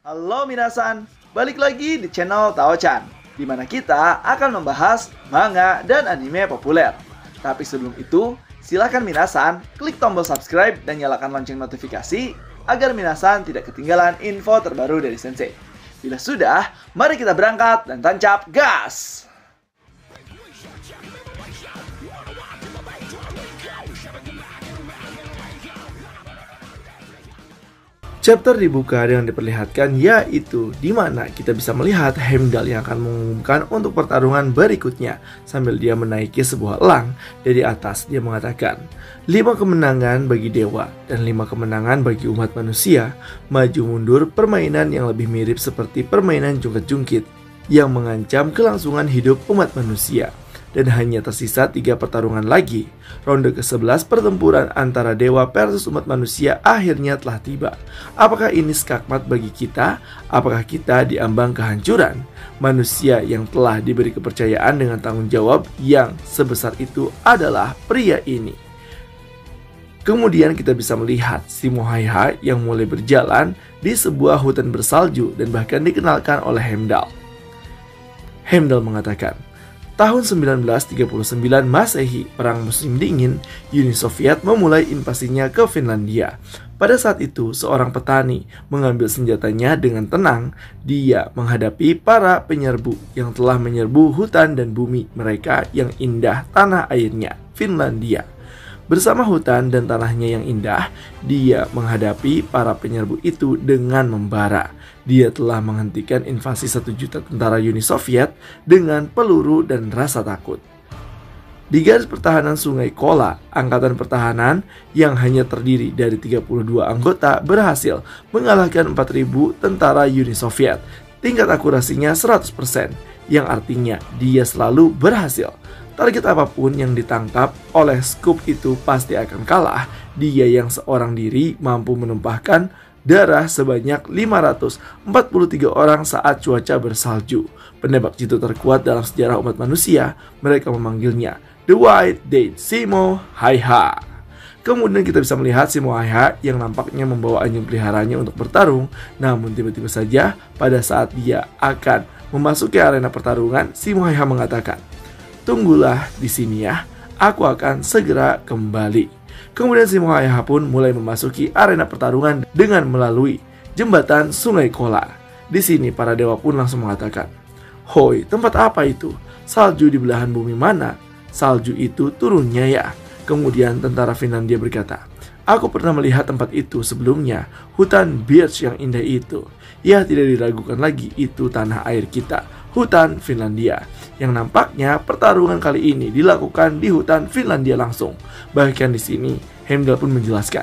Halo minasan, balik lagi di channel Tao-chan, di mana kita akan membahas manga dan anime populer. Tapi sebelum itu, silakan minasan klik tombol subscribe dan nyalakan lonceng notifikasi agar minasan tidak ketinggalan info terbaru dari Sensei. Bila sudah, mari kita berangkat dan tancap gas! Chapter dibuka dengan diperlihatkan yaitu di mana kita bisa melihat Heimdall yang akan mengumumkan untuk pertarungan berikutnya sambil dia menaiki sebuah elang. Dari atas dia mengatakan 5 kemenangan bagi dewa dan 5 kemenangan bagi umat manusia. Maju mundur permainan yang lebih mirip seperti permainan jungkit-jungkit yang mengancam kelangsungan hidup umat manusia. Dan hanya tersisa 3 pertarungan lagi. Ronde ke-11 pertempuran antara dewa versus umat manusia akhirnya telah tiba. Apakah ini skakmat bagi kita? Apakah kita diambang kehancuran? Manusia yang telah diberi kepercayaan dengan tanggung jawab yang sebesar itu adalah pria ini. Kemudian kita bisa melihat si Mohaia yang mulai berjalan di sebuah hutan bersalju dan bahkan dikenalkan oleh Heimdall. Heimdall mengatakan, tahun 1939 Masehi, perang musim dingin, Uni Soviet memulai invasinya ke Finlandia. Pada saat itu, seorang petani mengambil senjatanya dengan tenang. Dia menghadapi para penyerbu yang telah menyerbu hutan dan bumi mereka yang indah tanah airnya, Finlandia. Bersama hutan dan tanahnya yang indah, dia menghadapi para penyerbu itu dengan membara. Dia telah menghentikan invasi 1 juta tentara Uni Soviet dengan peluru dan rasa takut. Di garis pertahanan Sungai Kola, angkatan pertahanan yang hanya terdiri dari 32 anggota berhasil mengalahkan 4.000 tentara Uni Soviet. Tingkat akurasinya 100%, yang artinya dia selalu berhasil. Target apapun yang ditangkap oleh skup itu pasti akan kalah. Dia yang seorang diri mampu menumpahkan darah sebanyak 543 orang saat cuaca bersalju. Penembak jitu terkuat dalam sejarah umat manusia. Mereka memanggilnya The White Dead, si Mohaia. Kemudian kita bisa melihat si Mohaia yang nampaknya membawa anjing peliharaannya untuk bertarung. Namun tiba-tiba saja pada saat dia akan memasuki arena pertarungan, si Mohaia mengatakan, "Tunggulah di sini ya, aku akan segera kembali." Kemudian si Mohaia pun mulai memasuki arena pertarungan dengan melalui jembatan Sungai Kola. Di sini para dewa pun langsung mengatakan, "Hoi, tempat apa itu? Salju di belahan bumi mana? Salju itu turunnya ya." Kemudian tentara Finlandia berkata, "Aku pernah melihat tempat itu sebelumnya, hutan birch yang indah itu. Ya, tidak diragukan lagi, itu tanah air kita, hutan Finlandia." Yang nampaknya pertarungan kali ini dilakukan di hutan Finlandia langsung. Bahkan di sini Heimdall pun menjelaskan,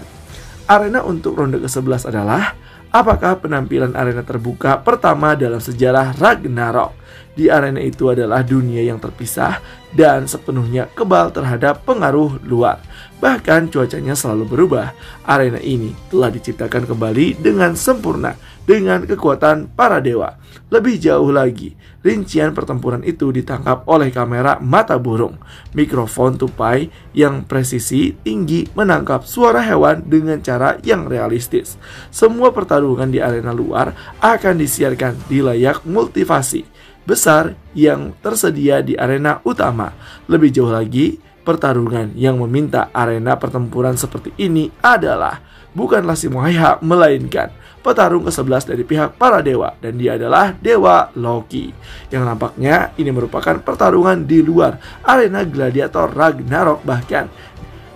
arena untuk ronde ke-11 adalah apakah penampilan arena terbuka pertama dalam sejarah Ragnarok. Di arena itu adalah dunia yang terpisah dan sepenuhnya kebal terhadap pengaruh luar. Bahkan cuacanya selalu berubah. Arena ini telah diciptakan kembali dengan sempurna dengan kekuatan para dewa. Lebih jauh lagi, rincian pertempuran itu ditangkap oleh kamera mata burung. Mikrofon tupai yang presisi tinggi menangkap suara hewan dengan cara yang realistis. Semua pertarungan di arena luar akan disiarkan di layar multivasi besar yang tersedia di arena utama. Lebih jauh lagi, pertarungan yang meminta arena pertempuran seperti ini adalah bukanlah si Mohaia, melainkan petarung ke-11 dari pihak para dewa, dan dia adalah Dewa Loki. Yang nampaknya ini merupakan pertarungan di luar arena gladiator Ragnarok, bahkan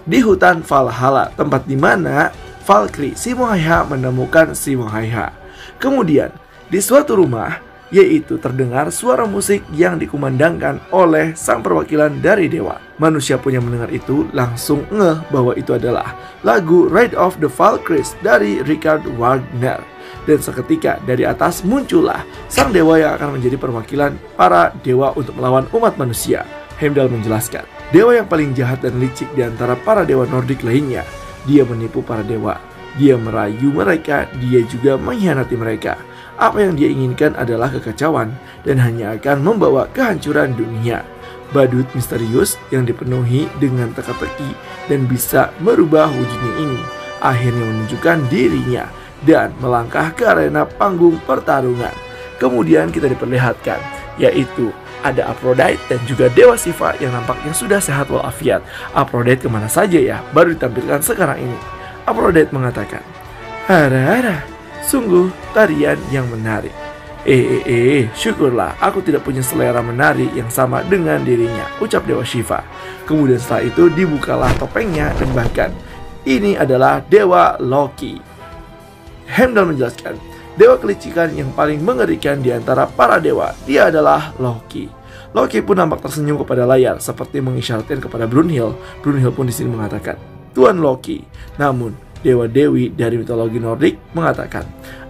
di hutan Valhalla, tempat di mana Valkyrie si Mohaia menemukan si Mohaia. Kemudian di suatu rumah, yaitu terdengar suara musik yang dikumandangkan oleh sang perwakilan dari dewa. Manusia pun yang mendengar itu langsung ngeh bahwa itu adalah lagu Ride of the Valkyries dari Richard Wagner. Dan seketika dari atas muncullah sang dewa yang akan menjadi perwakilan para dewa untuk melawan umat manusia. Heimdall menjelaskan, dewa yang paling jahat dan licik di antara para dewa Nordik lainnya. Dia menipu para dewa, dia merayu mereka, dia juga mengkhianati mereka. Apa yang dia inginkan adalah kekacauan dan hanya akan membawa kehancuran dunia. Badut misterius yang dipenuhi dengan teka-teki dan bisa merubah wujudnya ini akhirnya menunjukkan dirinya. dan melangkah ke arena panggung pertarungan. Kemudian kita diperlihatkan, yaitu ada Aphrodite dan juga Dewa Shiva yang nampaknya sudah sehat walafiat. Aphrodite kemana saja ya? Baru ditampilkan sekarang ini. Aphrodite mengatakan, "Hara-hara, sungguh tarian yang menarik. Syukurlah aku tidak punya selera menari yang sama dengan dirinya," ucap Dewa Shiva. Kemudian setelah itu dibukalah topengnya dan bahkan ini adalah Dewa Loki. Heimdall menjelaskan, dewa kelicikan yang paling mengerikan di antara para dewa, dia adalah Loki. Loki pun nampak tersenyum kepada layar seperti mengisyaratkan kepada Brunhild. Brunhild pun di sini mengatakan, "Tuan Loki." Namun dewa-dewi dari mitologi Nordik mengatakan,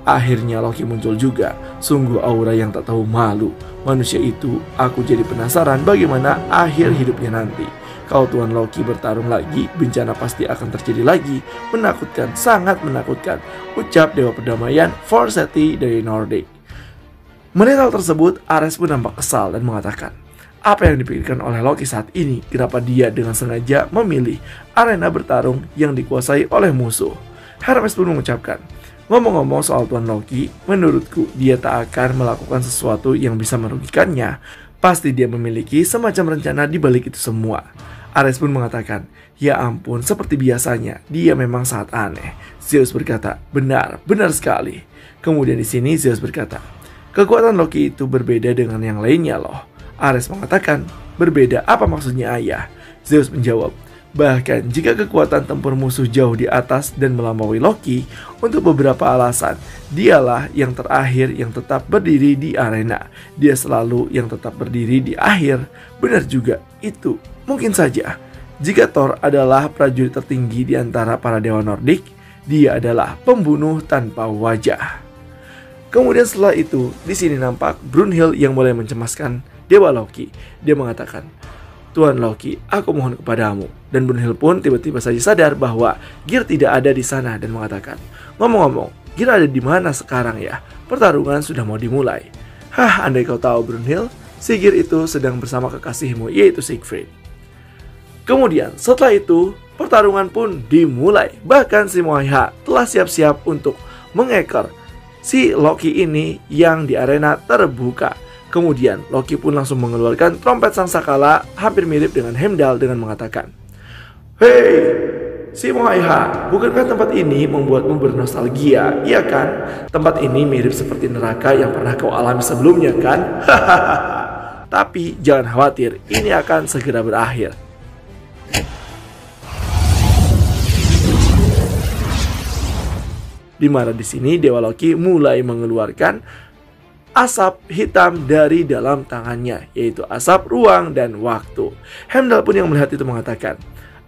"Akhirnya Loki muncul juga. Sungguh aura yang tak tahu malu. Manusia itu, aku jadi penasaran bagaimana akhir hidupnya nanti. Kalau Tuan Loki bertarung lagi, bencana pasti akan terjadi lagi. Menakutkan, sangat menakutkan," ucap Dewa Perdamaian Forseti dari Nordik. Melihat hal tersebut, Ares pun nampak kesal dan mengatakan, apa yang dipikirkan oleh Loki saat ini? Kenapa dia dengan sengaja memilih arena bertarung yang dikuasai oleh musuh? Hermes pun mengucapkan, ngomong-ngomong soal Tuan Loki, menurutku dia tak akan melakukan sesuatu yang bisa merugikannya. Pasti dia memiliki semacam rencana di balik itu semua. Ares pun mengatakan, ya ampun, seperti biasanya, dia memang sangat aneh. Zeus berkata, benar sekali. Kemudian di sini Zeus berkata, kekuatan Loki itu berbeda dengan yang lainnya loh. Ares mengatakan, berbeda apa maksudnya ayah? Zeus menjawab, bahkan jika kekuatan tempur musuh jauh di atas dan melampaui Loki, untuk beberapa alasan, dialah yang terakhir yang tetap berdiri di arena. Dia selalu yang tetap berdiri di akhir. Benar juga, itu mungkin saja. Jika Thor adalah prajurit tertinggi di antara para dewa Nordik, dia adalah pembunuh tanpa wajah. Kemudian setelah itu, di sini nampak Brunhild yang mulai mencemaskan Dewa Loki. Dia mengatakan, Tuan Loki, aku mohon kepadamu. Dan Brunhild pun tiba-tiba saja sadar bahwa Gear tidak ada di sana dan mengatakan, ngomong-ngomong, Gear ada di mana sekarang ya? Pertarungan sudah mau dimulai. Hah, andai kau tahu Brunhild, si Gear itu sedang bersama kekasihmu, yaitu Siegfried. Kemudian setelah itu, pertarungan pun dimulai. Bahkan si Moaiha telah siap-siap untuk mengekor si Loki ini yang di arena terbuka. Kemudian Loki pun langsung mengeluarkan trompet sangkakala hampir mirip dengan Heimdall dengan mengatakan, hei, si Moaiha, bukankah tempat ini membuatmu bernostalgia, iya kan? Tempat ini mirip seperti neraka yang pernah kau alami sebelumnya kan? Tapi jangan khawatir, ini akan segera berakhir. Di mana di sini Dewa Loki mulai mengeluarkan asap hitam dari dalam tangannya, yaitu asap ruang dan waktu. Heimdall pun yang melihat itu mengatakan,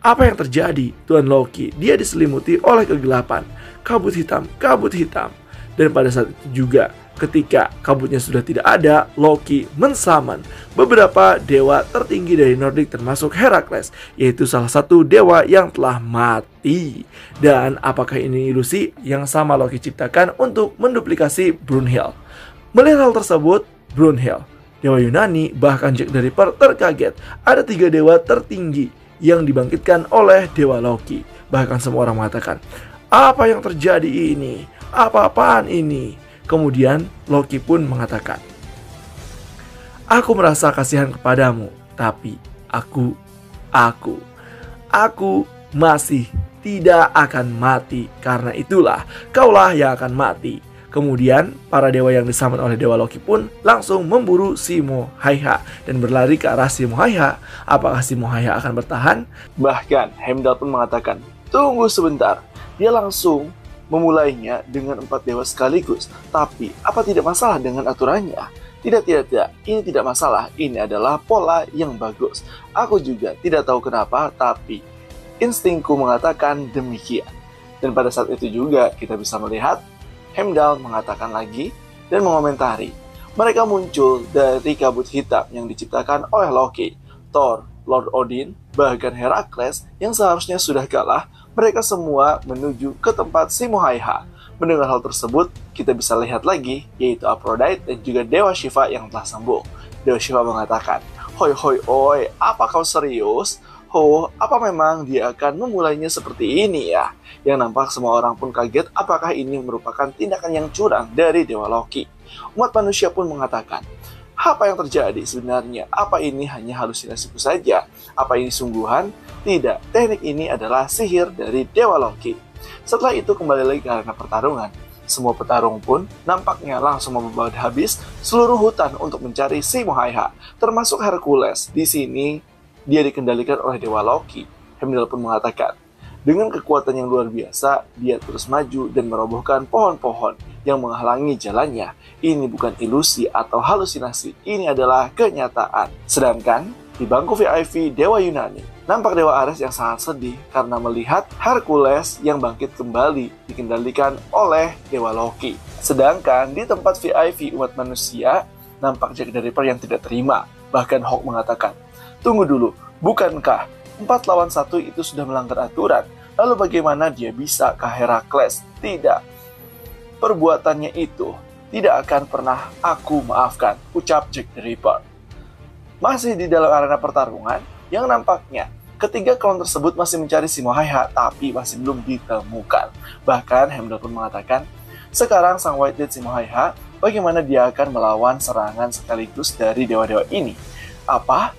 apa yang terjadi, Tuan Loki? Dia diselimuti oleh kegelapan, kabut hitam. Dan pada saat itu juga, ketika kabutnya sudah tidak ada, Loki mensaman beberapa dewa tertinggi dari Nordik termasuk Herakles, yaitu salah satu dewa yang telah mati. Dan apakah ini ilusi yang sama Loki ciptakan untuk menduplikasi Brunhild? Melihat hal tersebut, Brunhild, dewa Yunani, bahkan Jack the Ripper terkaget. Ada 3 dewa tertinggi yang dibangkitkan oleh Dewa Loki. Bahkan semua orang mengatakan, apa yang terjadi ini? Apa-apaan ini? Kemudian Loki pun mengatakan, aku merasa kasihan kepadamu, tapi aku masih tidak akan mati. Karena itulah kaulah yang akan mati. Kemudian para dewa yang disaman oleh Dewa Loki pun langsung memburu si Moaiha dan berlari ke arah si Moaiha. Apakah si Moaiha akan bertahan? Bahkan Heimdall pun mengatakan, tunggu sebentar. Dia langsung memulainya dengan 4 dewa sekaligus. Tapi apa tidak masalah dengan aturannya? Tidak, ini tidak masalah. Ini adalah pola yang bagus. Aku juga tidak tahu kenapa, tapi instingku mengatakan demikian. Dan pada saat itu juga kita bisa melihat Heimdall mengatakan lagi dan mengomentari, mereka muncul dari kabut hitam yang diciptakan oleh Loki, Thor, Lord Odin, bahkan Herakles yang seharusnya sudah kalah. Mereka semua menuju ke tempat si Moaiha. Mendengar hal tersebut, kita bisa lihat lagi, yaitu Aphrodite dan juga Dewa Shiva yang telah sembuh. Dewa Shiva mengatakan, hoi, apa kau serius? Oh, apa memang dia akan memulainya seperti ini ya? Yang nampak semua orang pun kaget apakah ini merupakan tindakan yang curang dari Dewa Loki. Umat manusia pun mengatakan, apa yang terjadi sebenarnya? Apa ini hanya halusinasiku saja? Apa ini sungguhan? Tidak, teknik ini adalah sihir dari Dewa Loki. Setelah itu kembali lagi ke arena pertarungan. Semua petarung pun nampaknya langsung membabat habis seluruh hutan untuk mencari si Mohaiha, termasuk Hercules. Di sini dia dikendalikan oleh Dewa Loki. Heimdall pun mengatakan, dengan kekuatan yang luar biasa, dia terus maju dan merobohkan pohon-pohon yang menghalangi jalannya. Ini bukan ilusi atau halusinasi, ini adalah kenyataan. Sedangkan di bangku VIP Dewa Yunani, nampak Dewa Ares yang sangat sedih karena melihat Hercules yang bangkit kembali dikendalikan oleh Dewa Loki. Sedangkan di tempat VIP umat manusia, nampak Jack the Ripper yang tidak terima. Bahkan Hawk mengatakan, tunggu dulu, bukankah 4 lawan 1 itu sudah melanggar aturan? Lalu bagaimana dia bisa ke Herakles? Tidak. Perbuatannya itu tidak akan pernah aku maafkan, ucap Jack the Ripper. Masih di dalam arena pertarungan, yang nampaknya ketiga klon tersebut masih mencari si Mohaiha, tapi masih belum ditemukan. Bahkan Heimdall pun mengatakan, sekarang sang White Death si Mohaiha, bagaimana dia akan melawan serangan sekaligus dari dewa-dewa ini? Apa?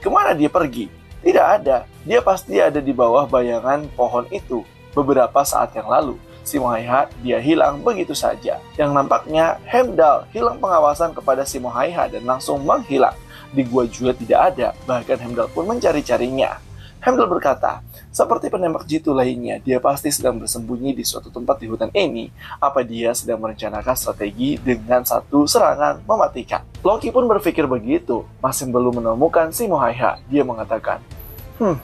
Kemana dia pergi? Tidak ada, dia pasti ada di bawah bayangan pohon itu. Beberapa saat yang lalu, si Mohaiha dia hilang begitu saja. Yang nampaknya Heimdall hilang pengawasan kepada si Mohaiha dan langsung menghilang. Di gua juga tidak ada, bahkan Heimdall pun mencari-carinya. Heimdall berkata, seperti penembak jitu lainnya, dia pasti sedang bersembunyi di suatu tempat di hutan ini. Apa dia sedang merencanakan strategi dengan satu serangan mematikan? Loki pun berpikir begitu, masih belum menemukan si Mohaiha. Dia mengatakan,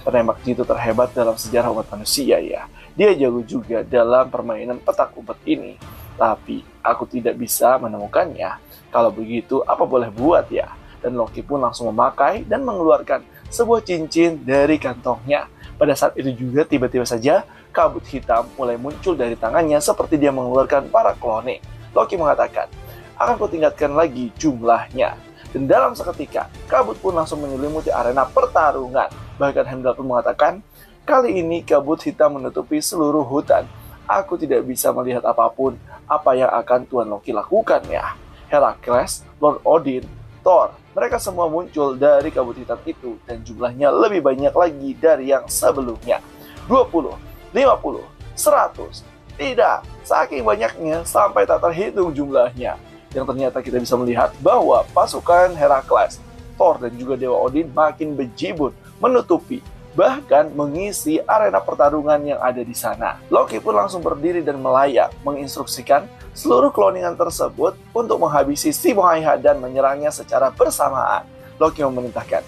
penembak jitu terhebat dalam sejarah umat manusia ya. Dia jago juga dalam permainan petak umpet ini. Tapi aku tidak bisa menemukannya. Kalau begitu, apa boleh buat ya? Dan Loki pun langsung memakai dan mengeluarkan sebuah cincin dari kantongnya. Pada saat itu juga tiba-tiba saja kabut hitam mulai muncul dari tangannya seperti dia mengeluarkan para klone. Loki mengatakan, akan kutingkatkan lagi jumlahnya. Dan dalam seketika, kabut pun langsung menyelimuti arena pertarungan. Bahkan Heimdall pun mengatakan, kali ini kabut hitam menutupi seluruh hutan. Aku tidak bisa melihat apapun apa yang akan Tuan Loki lakukan ya. Herakles, Lord Odin, Thor, mereka semua muncul dari kabut hitam itu dan jumlahnya lebih banyak lagi dari yang sebelumnya. 20, 50, 100, tidak, saking banyaknya sampai tak terhitung jumlahnya. Yang ternyata kita bisa melihat bahwa pasukan Herakles, Thor dan juga Dewa Odin makin bejibun menutupi bahkan mengisi arena pertarungan yang ada di sana. Loki pun langsung berdiri dan melayang, menginstruksikan seluruh kloningan tersebut untuk menghabisi si Mohaiha dan menyerangnya secara bersamaan. Loki memerintahkan,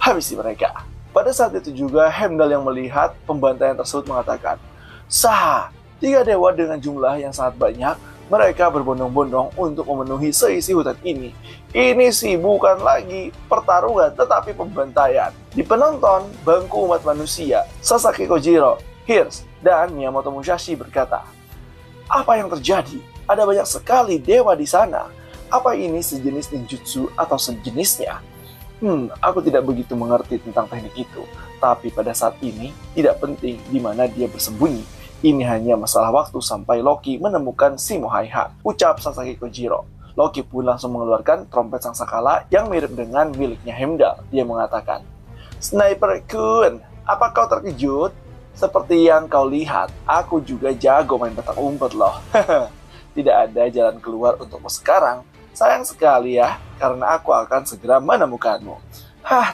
habisi mereka. Pada saat itu juga Heimdall yang melihat pembantaian tersebut mengatakan, sah, 3 dewa dengan jumlah yang sangat banyak, mereka berbondong-bondong untuk memenuhi seisi hutan ini. Ini sih bukan lagi pertarungan, tetapi pembantaian. Di penonton bangku umat manusia, Sasaki Kojiro, Hirsch, dan Miyamoto Musashi berkata, apa yang terjadi? Ada banyak sekali dewa di sana. Apa ini sejenis ninjutsu atau sejenisnya? Aku tidak begitu mengerti tentang teknik itu. Tapi pada saat ini, tidak penting di mana dia bersembunyi. Ini hanya masalah waktu sampai Loki menemukan si Mohaiha, ucap Sasaki Kojiro. Loki pun langsung mengeluarkan trompet sangsakala yang mirip dengan miliknya Heimdall. Dia mengatakan, Sniper Kun, apa kau terkejut? Seperti yang kau lihat, aku juga jago main petak umpet loh. Tidak ada jalan keluar untukmu sekarang. Sayang sekali ya, karena aku akan segera menemukanmu.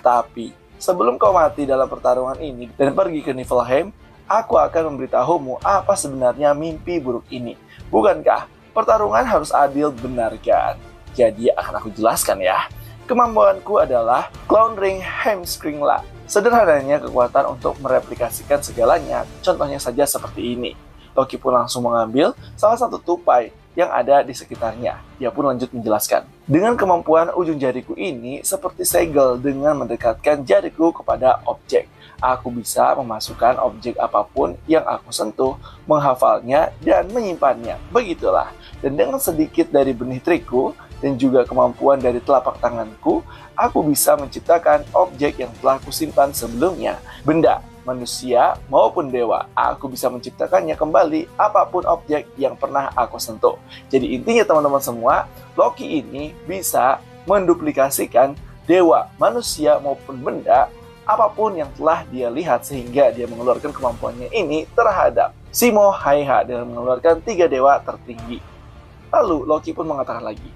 Tapi sebelum kau mati dalam pertarungan ini dan pergi ke Niflheim, aku akan memberitahumu apa sebenarnya mimpi buruk ini. Bukankah pertarungan harus adil, benar kan? Jadi akan aku jelaskan ya. Kemampuanku adalah Clown Ring Heimskringla. Sederhananya kekuatan untuk mereplikasikan segalanya. Contohnya saja seperti ini. Loki pun langsung mengambil salah satu tupai yang ada di sekitarnya. Dia pun lanjut menjelaskan. Dengan kemampuan ujung jariku ini seperti segel dengan mendekatkan jariku kepada objek. Aku bisa memasukkan objek apapun yang aku sentuh, menghafalnya, dan menyimpannya. Begitulah. Dan dengan sedikit dari benih terigu dan juga kemampuan dari telapak tanganku, aku bisa menciptakan objek yang telah kusimpan sebelumnya. Benda, manusia maupun dewa, aku bisa menciptakannya kembali apapun objek yang pernah aku sentuh. Jadi intinya teman-teman semua, Loki ini bisa menduplikasikan dewa, manusia maupun benda, apapun yang telah dia lihat, sehingga dia mengeluarkan kemampuannya ini terhadap Simo Haiha dengan mengeluarkan 3 dewa tertinggi. Lalu Loki pun mengatakan lagi,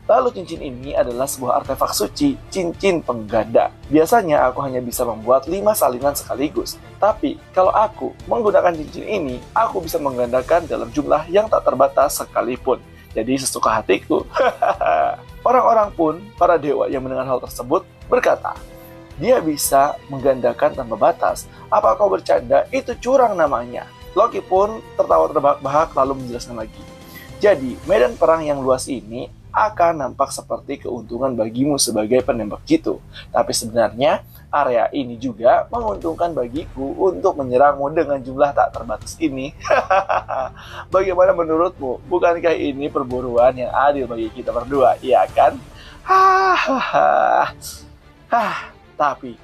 lalu cincin ini adalah sebuah artefak suci, cincin pengganda. Biasanya aku hanya bisa membuat 5 salinan sekaligus. Tapi kalau aku menggunakan cincin ini, aku bisa menggandakan dalam jumlah yang tak terbatas sekalipun. Jadi sesuka hatiku. Orang-orang pun, para dewa yang mendengar hal tersebut berkata, dia bisa menggandakan tanpa batas. Apa kau bercanda? Itu curang namanya. Loki pun tertawa terbahak-bahak lalu menjelaskan lagi. Jadi, medan perang yang luas ini akan nampak seperti keuntungan bagimu sebagai penembak jitu. Tapi sebenarnya, area ini juga menguntungkan bagiku untuk menyerangmu dengan jumlah tak terbatas ini. Bagaimana menurutmu? Bukankah ini perburuan yang adil bagi kita berdua, iya kan? Tapi,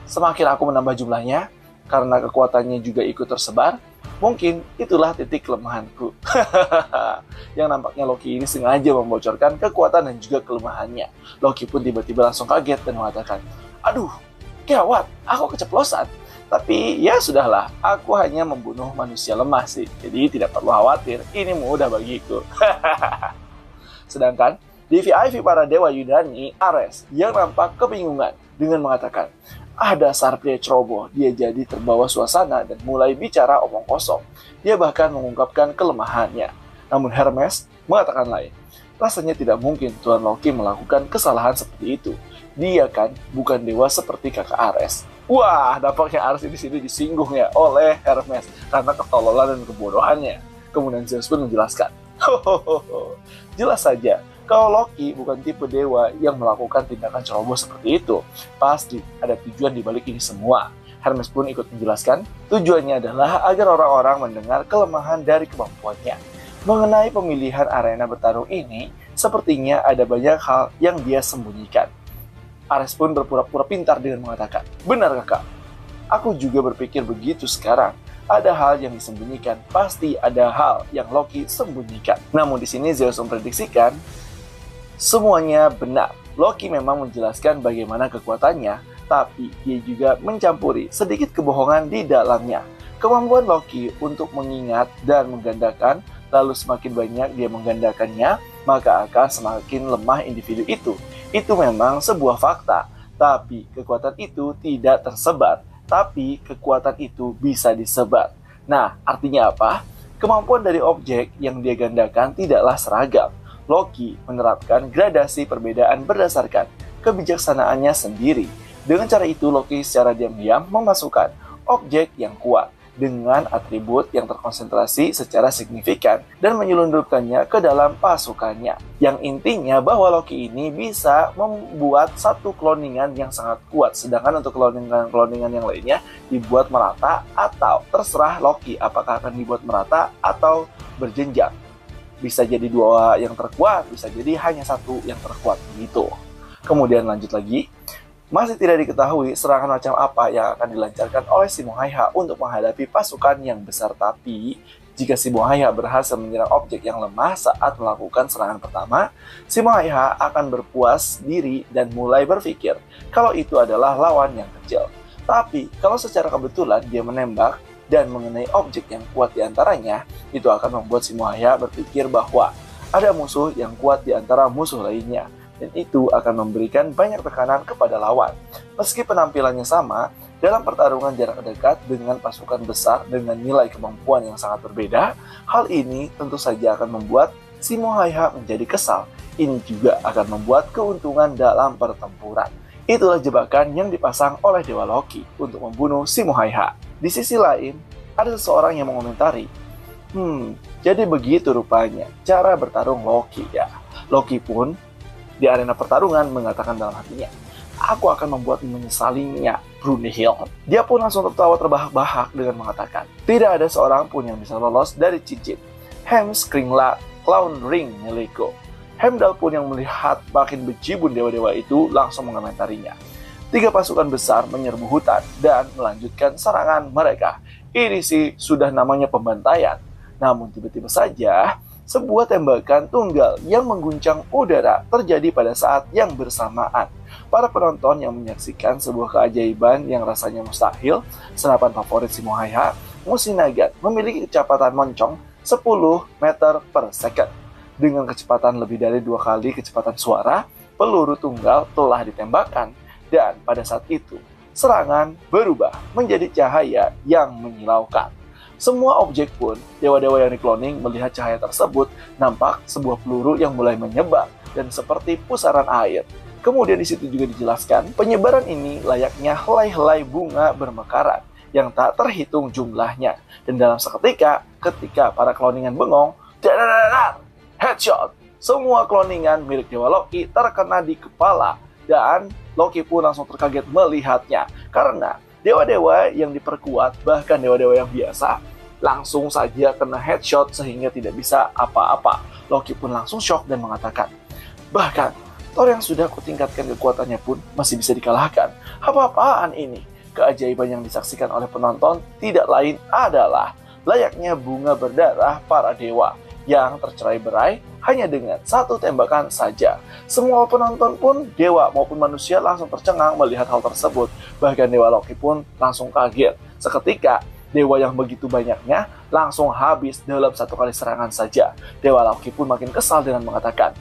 semakin aku menambah jumlahnya, karena kekuatannya juga ikut tersebar, mungkin itulah titik kelemahanku. Yang nampaknya Loki ini sengaja membocorkan kekuatan dan juga kelemahannya. Loki pun tiba-tiba langsung kaget dan mengatakan, aduh, gawat, aku keceplosan. Tapi ya sudahlah, aku hanya membunuh manusia lemah sih. Jadi tidak perlu khawatir, ini mudah bagiku. Sedangkan di VIP para dewa Yunani, Ares yang nampak kebingungan dengan mengatakan, dasar pria ceroboh, dia jadi terbawa suasana dan mulai bicara omong kosong. Dia bahkan mengungkapkan kelemahannya. Namun Hermes mengatakan lain. Rasanya tidak mungkin Tuan Loki melakukan kesalahan seperti itu. Dia kan bukan dewa seperti kakak Ares. Wah, nampaknya Ares di sini disinggung ya oleh Hermes karena ketololan dan kebodohannya. Kemudian Zeus pun menjelaskan, jelas saja, kalau Loki bukan tipe dewa yang melakukan tindakan ceroboh seperti itu, pasti ada tujuan di balik ini semua. Hermes pun ikut menjelaskan, tujuannya adalah agar orang-orang mendengar kelemahan dari kemampuannya. Mengenai pemilihan arena bertarung ini, sepertinya ada banyak hal yang dia sembunyikan. Ares pun berpura-pura pintar dengan mengatakan, benar kakak, aku juga berpikir begitu sekarang. Ada hal yang disembunyikan, pasti ada hal yang Loki sembunyikan. Namun di sini Zeus memprediksikan, semuanya benar. Loki memang menjelaskan bagaimana kekuatannya, tapi dia juga mencampuri sedikit kebohongan di dalamnya. Kemampuan Loki untuk mengingat dan menggandakan, lalu semakin banyak dia menggandakannya, maka akan semakin lemah individu itu. Itu memang sebuah fakta, tapi kekuatan itu tidak tersebar, tapi kekuatan itu bisa disebar. Nah, artinya apa? Kemampuan dari objek yang dia gandakan tidaklah seragam. Loki menerapkan gradasi perbedaan berdasarkan kebijaksanaannya sendiri. Dengan cara itu, Loki secara diam-diam memasukkan objek yang kuat dengan atribut yang terkonsentrasi secara signifikan dan menyelundupkannya ke dalam pasukannya. Yang intinya bahwa Loki ini bisa membuat satu cloningan yang sangat kuat, sedangkan untuk cloningan yang lainnya dibuat merata atau terserah Loki apakah akan dibuat merata atau berjenjang. Bisa jadi 2 yang terkuat, bisa jadi hanya 1 yang terkuat gitu. Kemudian lanjut lagi, masih tidak diketahui serangan macam apa yang akan dilancarkan oleh Simo Haiha untuk menghadapi pasukan yang besar. Tapi jika Simo Haiha berhasil menyerang objek yang lemah saat melakukan serangan pertama, Simo Haiha akan berpuas diri dan mulai berpikir kalau itu adalah lawan yang kecil. Tapi kalau secara kebetulan dia menembak dan mengenai objek yang kuat di antaranya, itu akan membuat Simo Haiha berpikir bahwa ada musuh yang kuat di antara musuh lainnya, dan itu akan memberikan banyak tekanan kepada lawan. Meski penampilannya sama, dalam pertarungan jarak dekat dengan pasukan besar dengan nilai kemampuan yang sangat berbeda, hal ini tentu saja akan membuat Simo Haiha menjadi kesal. Ini juga akan membuat keuntungan dalam pertempuran. Itulah jebakan yang dipasang oleh Dewa Loki untuk membunuh Simo Haiha. Di sisi lain, ada seseorang yang mengomentari, jadi begitu rupanya cara bertarung Loki ya. Loki pun di arena pertarungan mengatakan dalam hatinya, aku akan membuat menyesalinya, Brunhild. Dia pun langsung tertawa terbahak-bahak dengan mengatakan, tidak ada seorang pun yang bisa lolos dari cincin Heimskringla Clown Ring milikku. Heimdall pun yang melihat makin bejibun dewa-dewa itu langsung mengomentarinya. 3 pasukan besar menyerbu hutan dan melanjutkan serangan mereka. Ini sih sudah namanya pembantaian. Namun tiba-tiba saja, sebuah tembakan tunggal yang mengguncang udara terjadi pada saat yang bersamaan. Para penonton yang menyaksikan sebuah keajaiban yang rasanya mustahil, senapan favorit Simo Häyhä, Musinagad, memiliki kecepatan moncong 10 meter per second. Dengan kecepatan lebih dari 2 kali kecepatan suara, peluru tunggal telah ditembakkan. Dan pada saat itu, serangan berubah menjadi cahaya yang menyilaukan. Semua objek pun, dewa-dewa yang dikloning melihat cahaya tersebut, nampak sebuah peluru yang mulai menyebar dan seperti pusaran air. Kemudian di situ juga dijelaskan, penyebaran ini layaknya helai-helai bunga bermekaran yang tak terhitung jumlahnya. Dan dalam seketika, ketika para kloningan bengong, dadadadar, headshot. Semua kloningan milik Dewa Loki terkena di kepala dan Loki pun langsung terkaget melihatnya. Karena dewa-dewa yang diperkuat, bahkan dewa-dewa yang biasa, langsung saja kena headshot sehingga tidak bisa apa-apa. Loki pun langsung shock dan mengatakan, bahkan Thor yang sudah kutingkatkan kekuatannya pun masih bisa dikalahkan. Apa-apaan ini? Keajaiban yang disaksikan oleh penonton tidak lain adalah layaknya bunga berdarah para dewa yang tercerai-berai hanya dengan 1 tembakan saja. Semua penonton pun, dewa maupun manusia, langsung tercengang melihat hal tersebut. Bahkan Dewa Loki pun langsung kaget. Seketika, dewa yang begitu banyaknya langsung habis dalam 1 kali serangan saja. Dewa Loki pun makin kesal dengan mengatakan,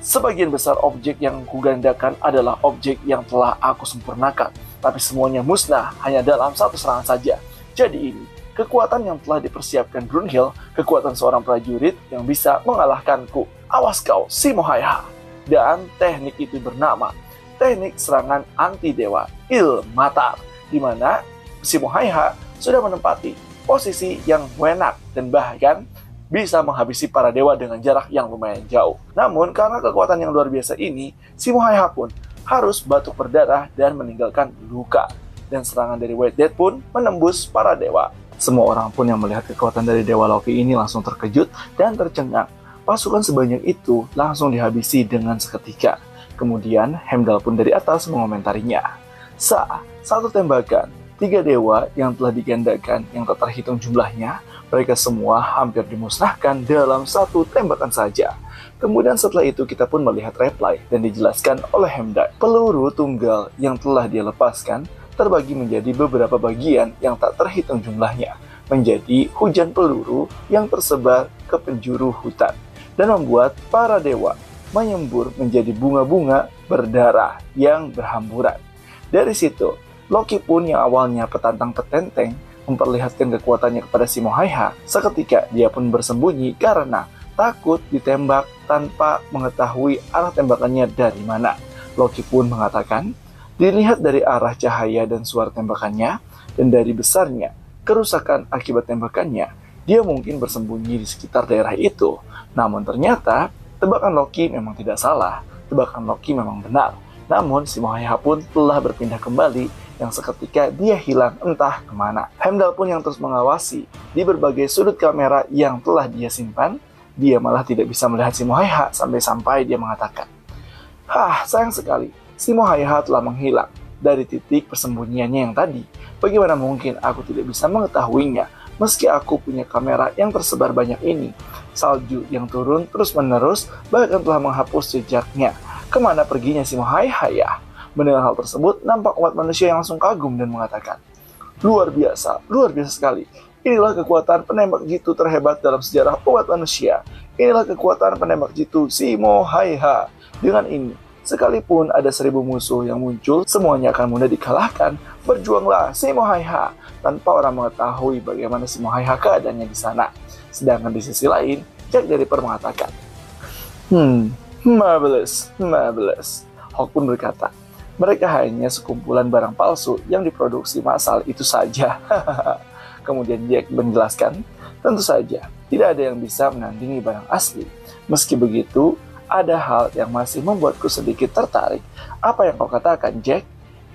sebagian besar objek yang kugandakan adalah objek yang telah aku sempurnakan, tapi semuanya musnah hanya dalam 1 serangan saja. Jadi ini kekuatan yang telah dipersiapkan Brunhild, kekuatan seorang prajurit yang bisa mengalahkanku. Awas kau, Simo Häyhä. Dan teknik itu bernama teknik serangan anti-dewa Ilmatar, di mana Simo Häyhä sudah menempati posisi yang enak dan bahkan bisa menghabisi para dewa dengan jarak yang lumayan jauh. Namun karena kekuatan yang luar biasa ini, Simo Häyhä pun harus batuk berdarah dan meninggalkan luka. Dan serangan dari White Death pun menembus para dewa. Semua orang pun yang melihat kekuatan dari Dewa Loki ini langsung terkejut dan tercengang. Pasukan sebanyak itu langsung dihabisi dengan seketika. Kemudian Heimdall pun dari atas mengomentarinya. Saat 1 tembakan, 3 dewa yang telah digandakan yang tak terhitung jumlahnya, mereka semua hampir dimusnahkan dalam 1 tembakan saja. Kemudian setelah itu kita pun melihat reply dan dijelaskan oleh Heimdall. Peluru tunggal yang telah dia lepaskan terbagi menjadi beberapa bagian yang tak terhitung jumlahnya, menjadi hujan peluru yang tersebar ke penjuru hutan, dan membuat para dewa menyembur menjadi bunga-bunga berdarah yang berhamburan. Dari situ, Loki pun yang awalnya petantang petenteng memperlihatkan kekuatannya kepada Simo Häyhä. Seketika dia pun bersembunyi karena takut ditembak tanpa mengetahui arah tembakannya dari mana. Loki pun mengatakan, dilihat dari arah cahaya dan suara tembakannya, dan dari besarnya kerusakan akibat tembakannya, dia mungkin bersembunyi di sekitar daerah itu. Namun ternyata, tebakan Loki memang tidak salah. Tebakan Loki memang benar. Namun, Simo Häyhä pun telah berpindah kembali, yang seketika dia hilang entah kemana. Heimdall pun yang terus mengawasi di berbagai sudut kamera yang telah dia simpan, dia malah tidak bisa melihat Simo Häyhä sampai-sampai dia mengatakan, sayang sekali. Simo Häyhä telah menghilang dari titik persembunyiannya yang tadi. Bagaimana mungkin aku tidak bisa mengetahuinya meski aku punya kamera yang tersebar banyak ini? Salju yang turun terus-menerus bahkan telah menghapus jejaknya. Kemana perginya Simo Häyhä ya? Mendengar hal tersebut, nampak umat manusia yang langsung kagum dan mengatakan, luar biasa sekali. Inilah kekuatan penembak jitu terhebat dalam sejarah umat manusia. Inilah kekuatan penembak jitu Simo Häyhä. Dengan ini, sekalipun ada 1000 musuh yang muncul, semuanya akan mudah dikalahkan. Berjuanglah Simo Häyhä, tanpa orang mengetahui bagaimana Simo Häyhä keadaannya di sana. Sedangkan di sisi lain, Jack the Ripper mengatakan, marvelous. Hulk pun berkata, mereka hanya sekumpulan barang palsu yang diproduksi massal itu saja. Kemudian Jack menjelaskan, tentu saja tidak ada yang bisa menandingi barang asli. Meski begitu, ada hal yang masih membuatku sedikit tertarik. Apa yang kau katakan, Jack?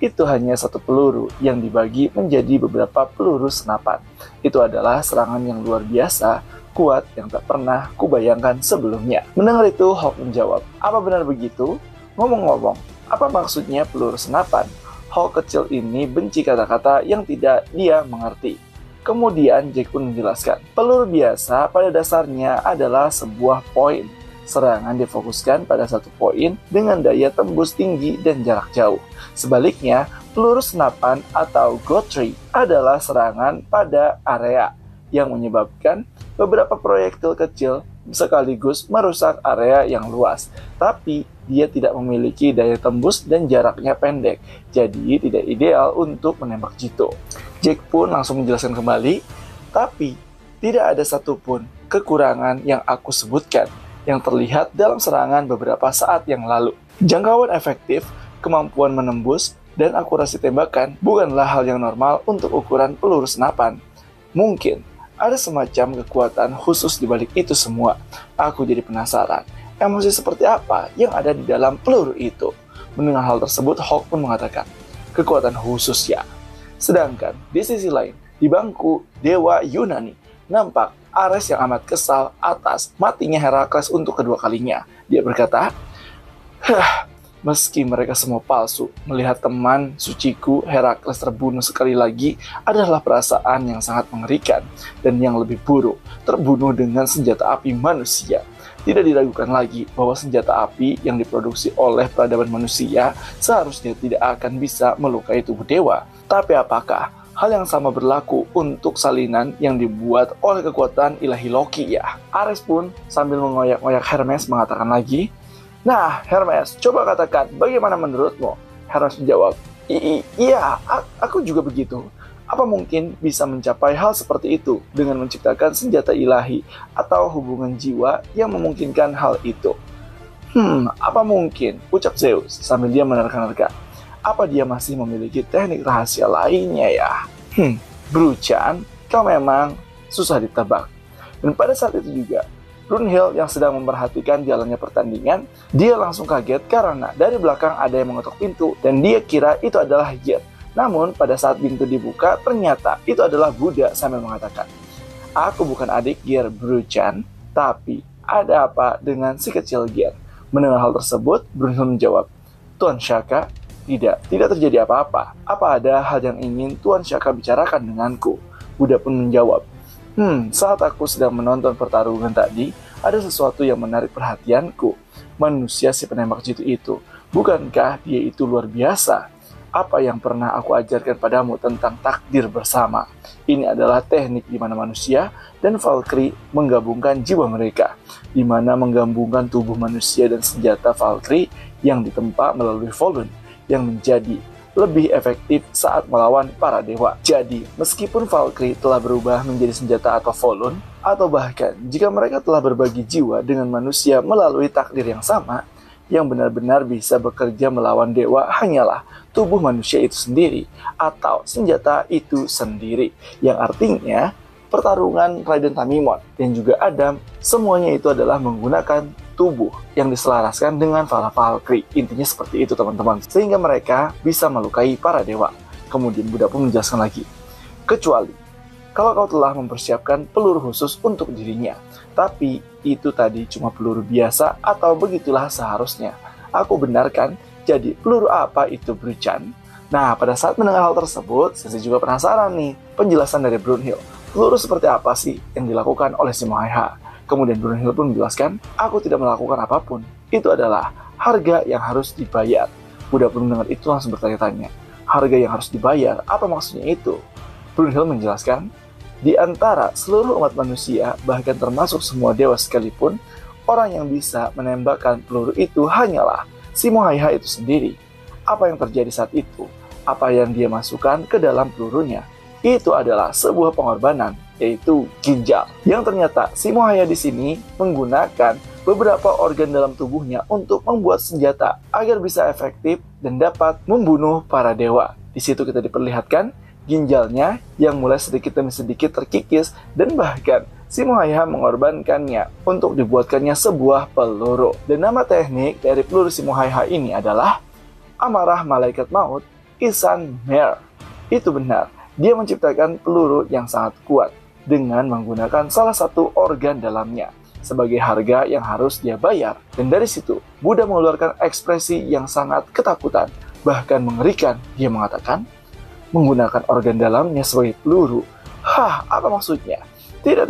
itu hanya satu peluru yang dibagi menjadi beberapa peluru senapan. Itu adalah serangan yang luar biasa, kuat yang tak pernah kubayangkan sebelumnya. Mendengar itu, Hulk menjawab, "Apa benar begitu? Ngomong-ngomong, apa maksudnya peluru senapan?" Hulk kecil ini benci kata-kata yang tidak dia mengerti. Kemudian Jack pun menjelaskan, peluru biasa pada dasarnya adalah sebuah poin. Serangan difokuskan pada satu poin dengan daya tembus tinggi dan jarak jauh. Sebaliknya, peluru senapan atau gotri adalah serangan pada area yang menyebabkan beberapa proyektil kecil sekaligus merusak area yang luas. Tapi dia tidak memiliki daya tembus dan jaraknya pendek, jadi tidak ideal untuk menembak jitu. Jack pun langsung menjelaskan kembali, tapi tidak ada satupun kekurangan yang aku sebutkan yang terlihat dalam serangan beberapa saat yang lalu. Jangkauan efektif, kemampuan menembus, dan akurasi tembakan bukanlah hal yang normal untuk ukuran peluru senapan. Mungkin ada semacam kekuatan khusus di balik itu semua. Aku jadi penasaran, emosi seperti apa yang ada di dalam peluru itu. Mendengar hal tersebut, Hulk pun mengatakan, kekuatan khusus ya. Sedangkan di sisi lain, di bangku Dewa Yunani, nampak Ares yang amat kesal atas matinya Herakles untuk kedua kalinya. Dia berkata, meski mereka semua palsu, melihat teman suciku Herakles terbunuh sekali lagi adalah perasaan yang sangat mengerikan. Dan yang lebih buruk, terbunuh dengan senjata api manusia. Tidak diragukan lagi bahwa senjata api yang diproduksi oleh peradaban manusia seharusnya tidak akan bisa melukai tubuh dewa. Tapi apakah hal yang sama berlaku untuk salinan yang dibuat oleh kekuatan ilahi Loki ya? Ares pun sambil mengoyak-ngoyak Hermes mengatakan lagi, "Nah, Hermes, coba katakan bagaimana menurutmu?" Hermes menjawab, "Iya, aku juga begitu. Apa mungkin bisa mencapai hal seperti itu dengan menciptakan senjata ilahi atau hubungan jiwa yang memungkinkan hal itu?" Apa mungkin? Ucap Zeus sambil dia menerka-nerka. Apa dia masih memiliki teknik rahasia lainnya ya? Bruchan, kau memang susah ditebak. Dan pada saat itu juga, Brunhild yang sedang memperhatikan jalannya pertandingan, dia langsung kaget karena dari belakang ada yang mengetuk pintu dan dia kira itu adalah Yer. Namun pada saat pintu dibuka, ternyata itu adalah Buddha sambil mengatakan, "Aku bukan adik Ger Bruchan, tapi ada apa dengan si kecil Ger?" Mendengar hal tersebut, Brunhild menjawab, "Tuan Shaka, tidak terjadi apa-apa. Apa ada hal yang ingin Tuan Shaka bicarakan denganku?" Buddha pun menjawab, saat aku sedang menonton pertarungan tadi, ada sesuatu yang menarik perhatianku. Manusia si penembak jitu itu, bukankah dia itu luar biasa? Apa yang pernah aku ajarkan padamu tentang takdir bersama? Ini adalah teknik di mana manusia dan Valkyrie menggabungkan jiwa mereka, di mana menggabungkan tubuh manusia dan senjata Valkyrie yang ditempa melalui Volund, yang menjadi lebih efektif saat melawan para dewa. Jadi, meskipun Valkyrie telah berubah menjadi senjata atau Volund, atau bahkan jika mereka telah berbagi jiwa dengan manusia melalui takdir yang sama, yang benar-benar bisa bekerja melawan dewa hanyalah tubuh manusia itu sendiri, atau senjata itu sendiri. Yang artinya, pertarungan Raiden Tamimon dan juga Adam, semuanya itu adalah menggunakan tubuh yang diselaraskan dengan para Valkyrie. Intinya seperti itu teman-teman, sehingga mereka bisa melukai para dewa. Kemudian Buddha pun menjelaskan lagi, kecuali kalau kau telah mempersiapkan peluru khusus untuk dirinya, tapi itu tadi cuma peluru biasa atau begitulah seharusnya. Aku benarkan, jadi peluru apa itu Bruchan? Nah, pada saat mendengar hal tersebut, saya juga penasaran nih, penjelasan dari Brunhild. Peluru seperti apa sih yang dilakukan oleh si Mohaiha? Kemudian Brunhild pun menjelaskan, aku tidak melakukan apapun. Itu adalah harga yang harus dibayar. Buddha pun mendengar itu langsung bertanya-tanya, harga yang harus dibayar, apa maksudnya itu? Brunhild menjelaskan, di antara seluruh umat manusia, bahkan termasuk semua dewa sekalipun, orang yang bisa menembakkan peluru itu hanyalah si Mohaiha itu sendiri. Apa yang terjadi saat itu? Apa yang dia masukkan ke dalam pelurunya? Itu adalah sebuah pengorbanan, yaitu ginjal. Yang ternyata si Mohaiha di sini menggunakan beberapa organ dalam tubuhnya untuk membuat senjata agar bisa efektif dan dapat membunuh para dewa. Di situ kita diperlihatkan ginjalnya yang mulai sedikit demi sedikit terkikis dan bahkan si Mohaiha mengorbankannya untuk dibuatkannya sebuah peluru. Dan nama teknik dari peluru si Mohaiha ini adalah Amarah Malaikat Maut Ihsan Mir. Itu benar, dia menciptakan peluru yang sangat kuat dengan menggunakan salah satu organ dalamnya sebagai harga yang harus dia bayar. Dan dari situ, Buddha mengeluarkan ekspresi yang sangat ketakutan, bahkan mengerikan. Dia mengatakan, menggunakan organ dalamnya sebagai peluru. Hah, apa maksudnya? Tidak.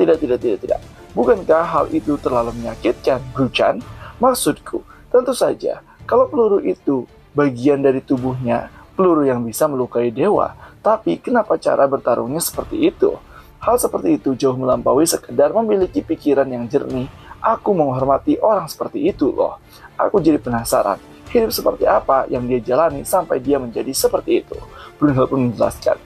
Bukankah hal itu terlalu menyakitkan, Bruchan? Maksudku, tentu saja, kalau peluru itu bagian dari tubuhnya, peluru yang bisa melukai dewa. Tapi kenapa cara bertarungnya seperti itu? Hal seperti itu jauh melampaui sekedar memiliki pikiran yang jernih. Aku menghormati orang seperti itu loh. Aku jadi penasaran, hidup seperti apa yang dia jalani sampai dia menjadi seperti itu. Brunhilde pun menjelaskan,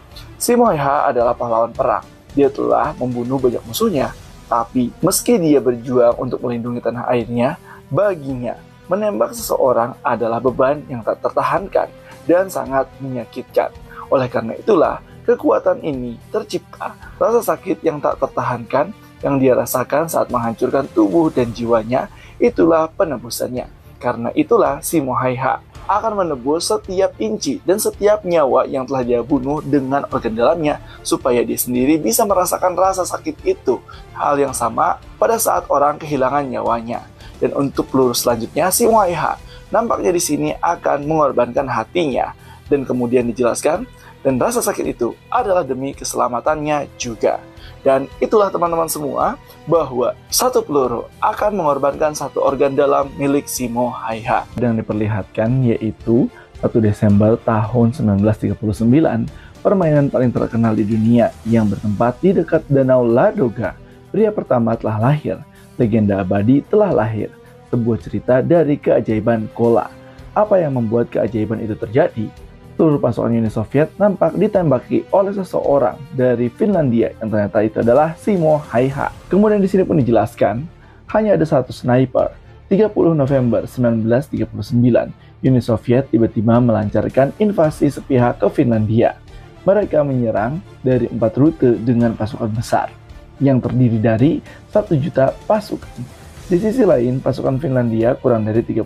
Simo Häyhä adalah pahlawan perang. Dia telah membunuh banyak musuhnya. Tapi meski dia berjuang untuk melindungi tanah airnya, baginya menembak seseorang adalah beban yang tak tertahankan dan sangat menyakitkan. Oleh karena itulah, kekuatan ini tercipta. Rasa sakit yang tak tertahankan yang dia rasakan saat menghancurkan tubuh dan jiwanya, itulah penebusannya. Karena itulah Simo Häyhä akan menebus setiap inci dan setiap nyawa yang telah dia bunuh dengan organ dalamnya, supaya dia sendiri bisa merasakan rasa sakit itu. Hal yang sama pada saat orang kehilangan nyawanya. Dan untuk peluru selanjutnya, Simo Häyhä nampaknya di sini akan mengorbankan hatinya. Dan kemudian dijelaskan, dan rasa sakit itu adalah demi keselamatannya juga. Dan itulah teman-teman semua, bahwa satu peluru akan mengorbankan satu organ dalam milik Simo Häyhä. Yang diperlihatkan yaitu 1 Desember tahun 1939, permainan paling terkenal di dunia yang bertempat di dekat Danau Ladoga. Pria pertama telah lahir, legenda abadi telah lahir, sebuah cerita dari keajaiban Kola. Apa yang membuat keajaiban itu terjadi? Seluruh pasukan Uni Soviet nampak ditembaki oleh seseorang dari Finlandia yang ternyata itu adalah Simo Häyhä. Kemudian di sini pun dijelaskan, hanya ada satu sniper. 30 November 1939, Uni Soviet tiba-tiba melancarkan invasi sepihak ke Finlandia. Mereka menyerang dari 4 rute dengan pasukan besar yang terdiri dari 1 juta pasukan. Di sisi lain, pasukan Finlandia kurang dari 30%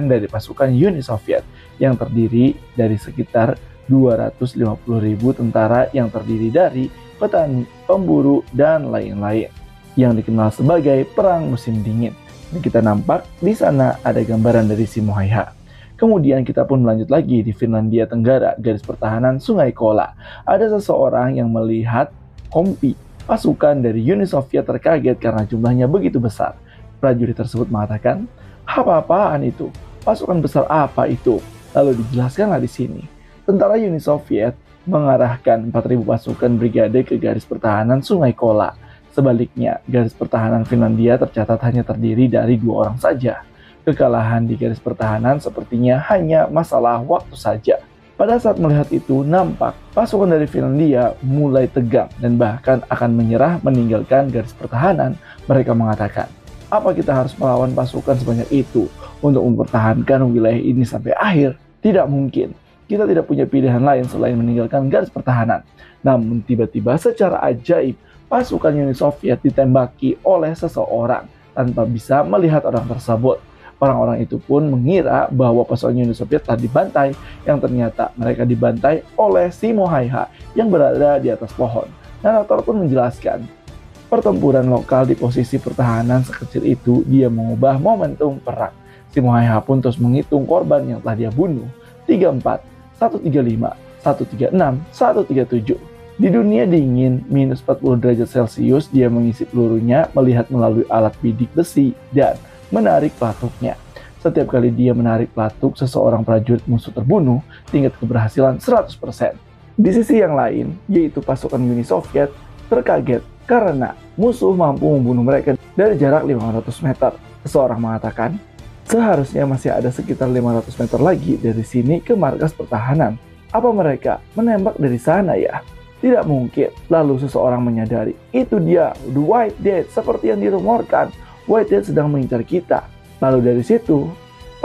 dari pasukan Uni Soviet yang terdiri dari sekitar 250.000 tentara yang terdiri dari petani, pemburu, dan lain-lain yang dikenal sebagai Perang Musim Dingin. Dan kita nampak di sana ada gambaran dari Simo Häyhä. Kemudian kita pun melanjut lagi di Finlandia Tenggara, garis pertahanan Sungai Kola. Ada seseorang yang melihat kompi pasukan dari Uni Soviet terkaget karena jumlahnya begitu besar. Prajurit tersebut mengatakan, apa-apaan itu? Pasukan besar apa itu? Lalu dijelaskanlah di sini. Tentara Uni Soviet mengarahkan 4.000 pasukan brigade ke garis pertahanan Sungai Kola. Sebaliknya, garis pertahanan Finlandia tercatat hanya terdiri dari 2 orang saja. Kekalahan di garis pertahanan sepertinya hanya masalah waktu saja. Pada saat melihat itu, nampak pasukan dari Finlandia mulai tegang dan bahkan akan menyerah meninggalkan garis pertahanan. Mereka mengatakan, apa kita harus melawan pasukan sebanyak itu untuk mempertahankan wilayah ini sampai akhir? Tidak mungkin. Kita tidak punya pilihan lain selain meninggalkan garis pertahanan. Namun tiba-tiba secara ajaib, pasukan Uni Soviet ditembaki oleh seseorang tanpa bisa melihat orang tersebut. Orang-orang itu pun mengira bahwa pasukan Uni Soviet telah dibantai, yang ternyata mereka dibantai oleh Simo Häyhä yang berada di atas pohon. Narator pun menjelaskan, pertempuran lokal di posisi pertahanan sekecil itu dia mengubah momentum perang. Simo Häyhä pun terus menghitung korban yang telah dia bunuh. 34, 135, 136, 137. Di dunia dingin minus 40 derajat Celcius, dia mengisi pelurunya melihat melalui alat bidik besi dan menarik pelatuknya. Setiap kali dia menarik pelatuk, seseorang prajurit musuh terbunuh, tingkat keberhasilan 100%. Di sisi yang lain, yaitu pasukan Uni Soviet, terkaget karena musuh mampu membunuh mereka dari jarak 500 meter. Seseorang mengatakan, seharusnya masih ada sekitar 500 meter lagi dari sini ke markas pertahanan. Apa mereka menembak dari sana ya? Tidak mungkin. Lalu seseorang menyadari, itu dia, The White Death, seperti yang dirumorkan. White Death sedang mengincar kita. Lalu dari situ,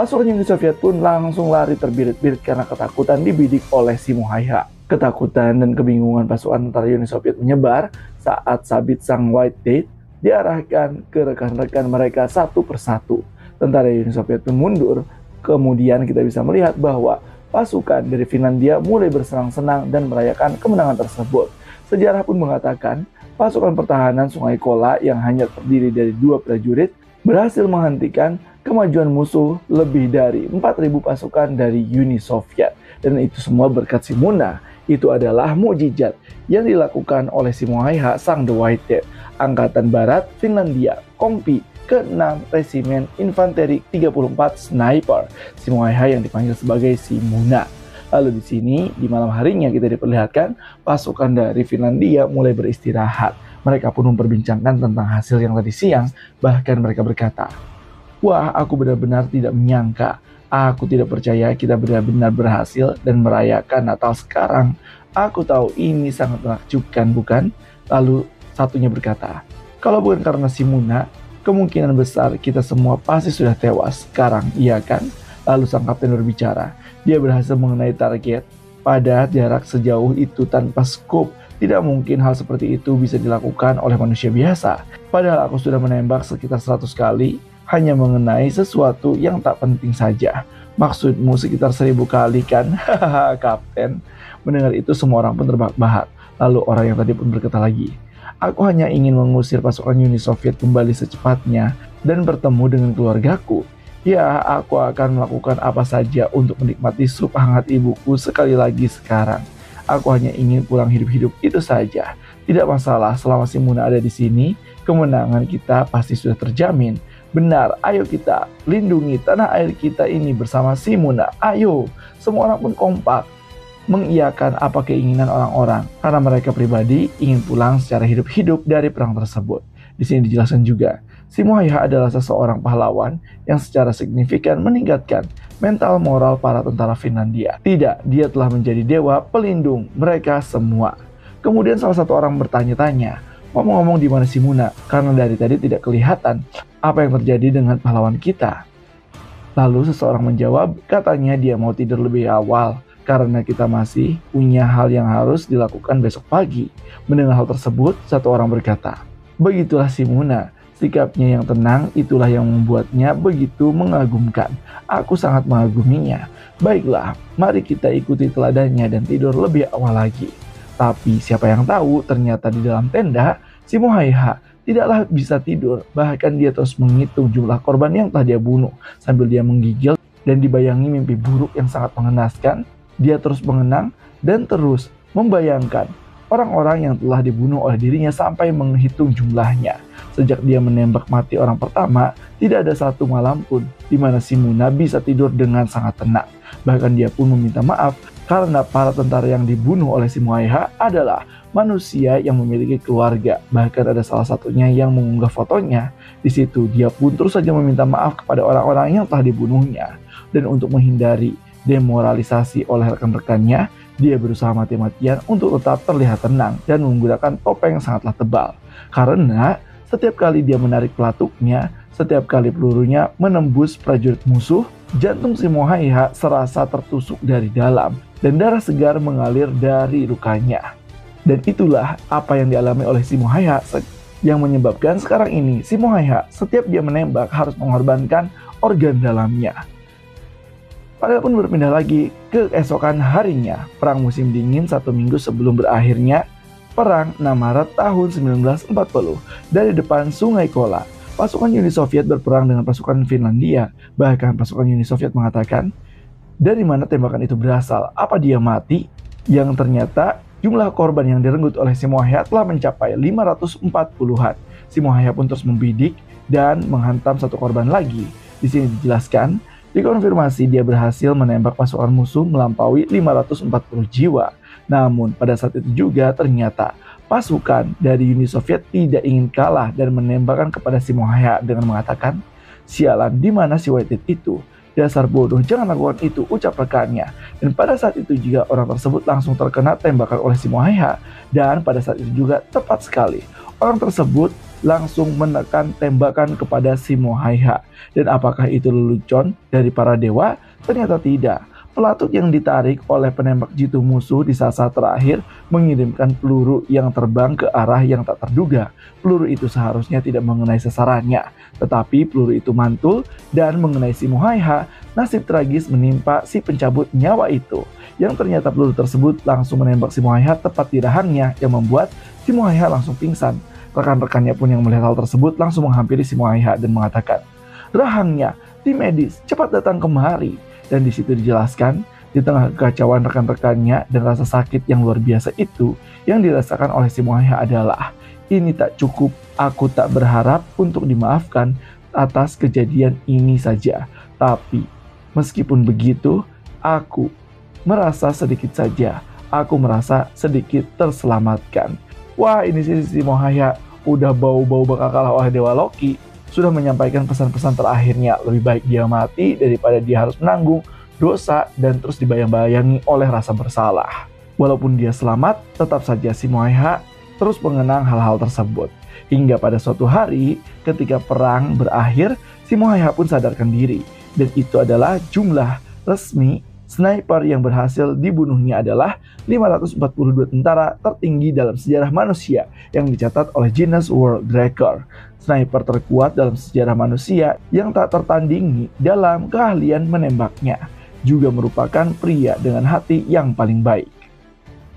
pasukan Uni Soviet pun langsung lari terbirit-birit karena ketakutan dibidik oleh Simo Häyhä. Ketakutan dan kebingungan pasukan tentara Uni Soviet menyebar saat sabit sang White Death diarahkan ke rekan-rekan mereka satu persatu. Tentara Uni Soviet pun mundur. Kemudian kita bisa melihat bahwa pasukan dari Finlandia mulai bersenang-senang dan merayakan kemenangan tersebut. Sejarah pun mengatakan, pasukan pertahanan Sungai Kola yang hanya terdiri dari 2 prajurit berhasil menghentikan kemajuan musuh lebih dari 4.000 pasukan dari Uni Soviet. Dan itu semua berkat Simuna. Itu adalah mukjizat yang dilakukan oleh Simohaiha sang The White Death, Angkatan Barat Finlandia, Kompi ke-6 Resimen Infanteri 34 Sniper, Simohaiha yang dipanggil sebagai Simuna. Lalu di sini, di malam harinya kita diperlihatkan pasukan dari Finlandia mulai beristirahat. Mereka pun memperbincangkan tentang hasil yang tadi siang, bahkan mereka berkata, "Wah, aku benar-benar tidak menyangka. Aku tidak percaya kita benar-benar berhasil dan merayakan Natal sekarang. Aku tahu ini sangat menakjubkan, bukan?" Lalu satunya berkata, "Kalau bukan karena Simuna, kemungkinan besar kita semua pasti sudah tewas sekarang, iya kan?" Lalu sang kapten berbicara, "Dia berhasil mengenai target pada jarak sejauh itu tanpa scope. Tidak mungkin hal seperti itu bisa dilakukan oleh manusia biasa. Padahal aku sudah menembak sekitar 100 kali, hanya mengenai sesuatu yang tak penting saja. Maksudmu sekitar 1000 kali kan?" Hahaha, kapten. Mendengar itu semua orang pun terbahak-bahak. Lalu orang yang tadi pun berkata lagi, "Aku hanya ingin mengusir pasukan Uni Soviet kembali secepatnya dan bertemu dengan keluargaku. Ya, aku akan melakukan apa saja untuk menikmati sup hangat ibuku sekali lagi sekarang. Aku hanya ingin pulang hidup-hidup, itu saja. Tidak masalah selama Simuna ada di sini, kemenangan kita pasti sudah terjamin. Benar, ayo kita lindungi tanah air kita ini bersama Simuna. Ayo." Semua orang pun kompak mengiyakan apa keinginan orang-orang karena mereka pribadi ingin pulang secara hidup-hidup dari perang tersebut. Di sini dijelaskan juga, Simohaiha adalah seseorang pahlawan yang secara signifikan meningkatkan mental moral para tentara Finlandia. Tidak, dia telah menjadi dewa pelindung mereka semua. Kemudian salah satu orang bertanya-tanya, "Ngomong-ngomong di mana Simuna? Karena dari tadi tidak kelihatan. Apa yang terjadi dengan pahlawan kita?" Lalu seseorang menjawab, katanya dia mau tidur lebih awal karena kita masih punya hal yang harus dilakukan besok pagi. Mendengar hal tersebut, satu orang berkata, "Begitulah Simuna. Sikapnya yang tenang itulah yang membuatnya begitu mengagumkan. Aku sangat mengaguminya. Baiklah, mari kita ikuti teladannya dan tidur lebih awal lagi." Tapi siapa yang tahu ternyata di dalam tenda, Simohaiha tidaklah bisa tidur. Bahkan dia terus menghitung jumlah korban yang telah dia bunuh. Sambil dia menggigil dan dibayangi mimpi buruk yang sangat mengenaskan, dia terus mengenang dan terus membayangkan orang-orang yang telah dibunuh oleh dirinya sampai menghitung jumlahnya. Sejak dia menembak mati orang pertama, tidak ada satu malam pun di mana Simuna bisa tidur dengan sangat tenang. Bahkan dia pun meminta maaf karena para tentara yang dibunuh oleh Simohaiha adalah manusia yang memiliki keluarga. Bahkan ada salah satunya yang mengunggah fotonya. Di situ dia pun terus saja meminta maaf kepada orang-orang yang telah dibunuhnya. Dan untuk menghindari demoralisasi oleh rekan-rekannya, dia berusaha mati-matian untuk tetap terlihat tenang dan menggunakan topeng yang sangatlah tebal. Karena setiap kali dia menarik pelatuknya, setiap kali pelurunya menembus prajurit musuh, jantung Simohaiha serasa tertusuk dari dalam dan darah segar mengalir dari lukanya. Dan itulah apa yang dialami oleh Simohaiha yang menyebabkan sekarang ini Simohaiha setiap dia menembak harus mengorbankan organ dalamnya. Padahal pun berpindah lagi ke keesokan harinya, perang musim dingin 1 minggu sebelum berakhirnya Perang 6 Maret tahun 1940 dari depan Sungai Kola. Pasukan Uni Soviet berperang dengan pasukan Finlandia. Bahkan pasukan Uni Soviet mengatakan, "Dari mana tembakan itu berasal? Apa dia mati?" Yang ternyata jumlah korban yang direnggut oleh Simohaiha telah mencapai 540-an. Simohaiha pun terus membidik dan menghantam satu korban lagi. Di sini dijelaskan, dikonfirmasi dia berhasil menembak pasukan musuh melampaui 540 jiwa. Namun pada saat itu juga ternyata pasukan dari Uni Soviet tidak ingin kalah dan menembakkan kepada Simohaiha dengan mengatakan, "Sialan, di mana si Whitehead itu? Dasar bodoh, jangan lakukan itu," ucap rekannya. Dan pada saat itu juga orang tersebut langsung terkena tembakan oleh Simohaiha. Dan pada saat itu juga tepat sekali, orang tersebut langsung menekan tembakan kepada Simohaiha. Dan apakah itu lelucon dari para dewa? Ternyata tidak. Pelatuk yang ditarik oleh penembak jitu musuh di saat-saat terakhir mengirimkan peluru yang terbang ke arah yang tak terduga. Peluru itu seharusnya tidak mengenai sasarannya, tetapi peluru itu mantul dan mengenai si Muhaiha. Nasib tragis menimpa si pencabut nyawa itu, yang ternyata peluru tersebut langsung menembak si Muhaiha tepat di rahangnya, yang membuat si Muhaiha langsung pingsan. Rekan-rekannya pun yang melihat hal tersebut langsung menghampiri si Muhaiha dan mengatakan, "Rahangnya, tim medis, cepat datang kemari." Dan di situ dijelaskan, di tengah kekacauan rekan-rekannya dan rasa sakit yang luar biasa itu, yang dirasakan oleh si Muhaiha adalah, "Ini tak cukup, aku tak berharap untuk dimaafkan atas kejadian ini saja. Tapi, meskipun begitu, aku merasa sedikit saja, aku merasa sedikit terselamatkan." Wah, ini si Muhaiha udah bau-bau bakal kalah oleh Dewa Loki. Sudah menyampaikan pesan-pesan terakhirnya, lebih baik dia mati daripada dia harus menanggung dosa dan terus dibayang-bayangi oleh rasa bersalah. Walaupun dia selamat, tetap saja si Muhaiha terus mengenang hal-hal tersebut. Hingga pada suatu hari, ketika perang berakhir, si Muhaiha pun sadarkan diri. Dan itu adalah jumlah resmi sniper yang berhasil dibunuhnya adalah 542 tentara tertinggi dalam sejarah manusia yang dicatat oleh Guinness World Record. Sniper terkuat dalam sejarah manusia yang tak tertandingi dalam keahlian menembaknya. Juga merupakan pria dengan hati yang paling baik.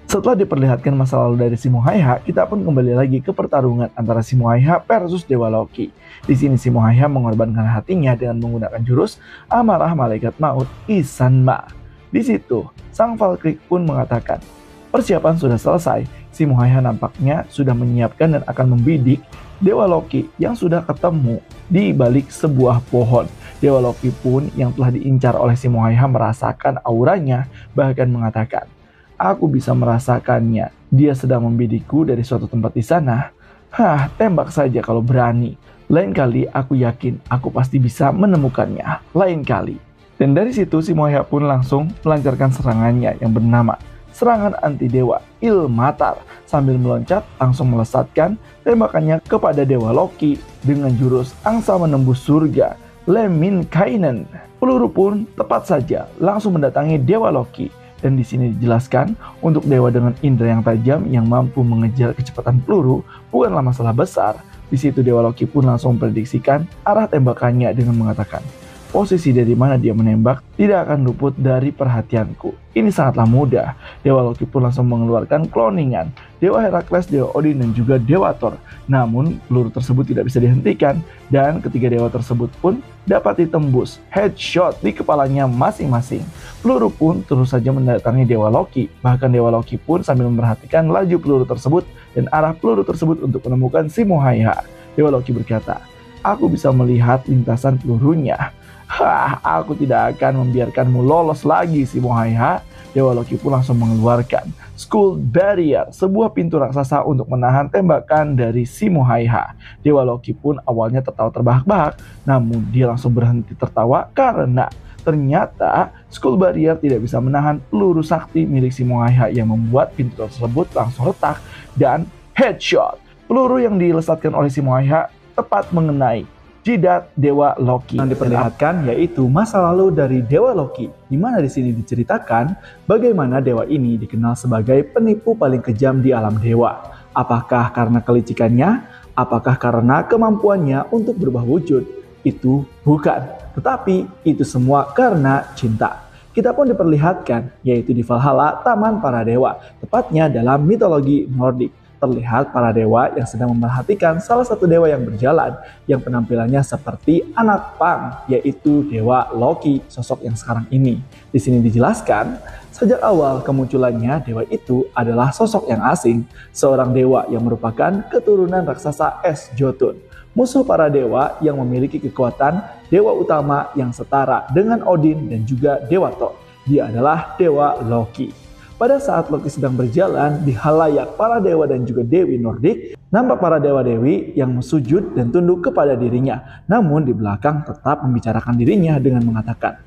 Setelah diperlihatkan masa lalu dari si Muhaiha, kita pun kembali lagi ke pertarungan antara si Muhaiha versus Dewa Loki. Di sini si Muhaiha mengorbankan hatinya dengan menggunakan jurus amarah malaikat maut Isanma. Di situ, sang Valkyrie pun mengatakan, persiapan sudah selesai. Si Muhaiha nampaknya sudah menyiapkan dan akan membidik Dewa Loki yang sudah ketemu di balik sebuah pohon. Dewa Loki pun yang telah diincar oleh si Muhaiha merasakan auranya, bahkan mengatakan, "Aku bisa merasakannya. Dia sedang membidikku dari suatu tempat di sana. Hah, tembak saja kalau berani. Lain kali aku yakin aku pasti bisa menemukannya. Lain kali." Dan dari situ si Muhaiha pun langsung melancarkan serangannya yang bernama serangan anti dewa Ilmatar. Sambil meloncat langsung melesatkan tembakannya kepada Dewa Loki dengan jurus angsa menembus surga Lemminkainen. Peluru pun tepat saja langsung mendatangi Dewa Loki. Dan di sini dijelaskan untuk dewa dengan indera yang tajam yang mampu mengejar kecepatan peluru bukanlah masalah besar. Di situ Dewa Loki pun langsung memprediksikan arah tembakannya dengan mengatakan, posisi dari mana dia menembak tidak akan luput dari perhatianku. Ini sangatlah mudah. Dewa Loki pun langsung mengeluarkan cloningan Dewa Herakles, Dewa Odin, dan juga Dewa Thor. Namun peluru tersebut tidak bisa dihentikan dan ketiga dewa tersebut pun dapat ditembus headshot di kepalanya masing-masing. Peluru pun terus saja mendatangi Dewa Loki. Bahkan Dewa Loki pun sambil memperhatikan laju peluru tersebut dan arah peluru tersebut untuk menemukan si Muhaiha. Dewa Loki berkata, "Aku bisa melihat lintasan pelurunya. Hah, aku tidak akan membiarkanmu lolos lagi si Muhaiha." Dewa Loki pun langsung mengeluarkan Skull Barrier, sebuah pintu raksasa untuk menahan tembakan dari si Muhaiha. Dewa Loki pun awalnya tertawa terbahak-bahak, namun dia langsung berhenti tertawa karena ternyata Skull Barrier tidak bisa menahan peluru sakti milik si Muhaiha yang membuat pintu tersebut langsung retak dan headshot. Peluru yang dilesatkan oleh si Muhaiha tepat mengenai jidat Dewa Loki. Yang diperlihatkan yaitu masa lalu dari Dewa Loki, di mana di sini diceritakan bagaimana dewa ini dikenal sebagai penipu paling kejam di alam dewa. Apakah karena kelicikannya? Apakah karena kemampuannya untuk berubah wujud? Itu bukan, tetapi itu semua karena cinta. Kita pun diperlihatkan yaitu di Valhalla, Taman Para Dewa, tepatnya dalam mitologi Nordik. Terlihat para dewa yang sedang memerhatikan salah satu dewa yang berjalan, yang penampilannya seperti anak pang, yaitu Dewa Loki, sosok yang sekarang ini. Di sini dijelaskan, sejak awal kemunculannya dewa itu adalah sosok yang asing, seorang dewa yang merupakan keturunan raksasa es Jotun, musuh para dewa yang memiliki kekuatan dewa utama yang setara dengan Odin dan juga Dewa Thor. Dia adalah Dewa Loki. Pada saat Loki sedang berjalan di halayak para dewa dan juga dewi Nordik, nampak para dewa-dewi yang sujud dan tunduk kepada dirinya. Namun di belakang tetap membicarakan dirinya dengan mengatakan,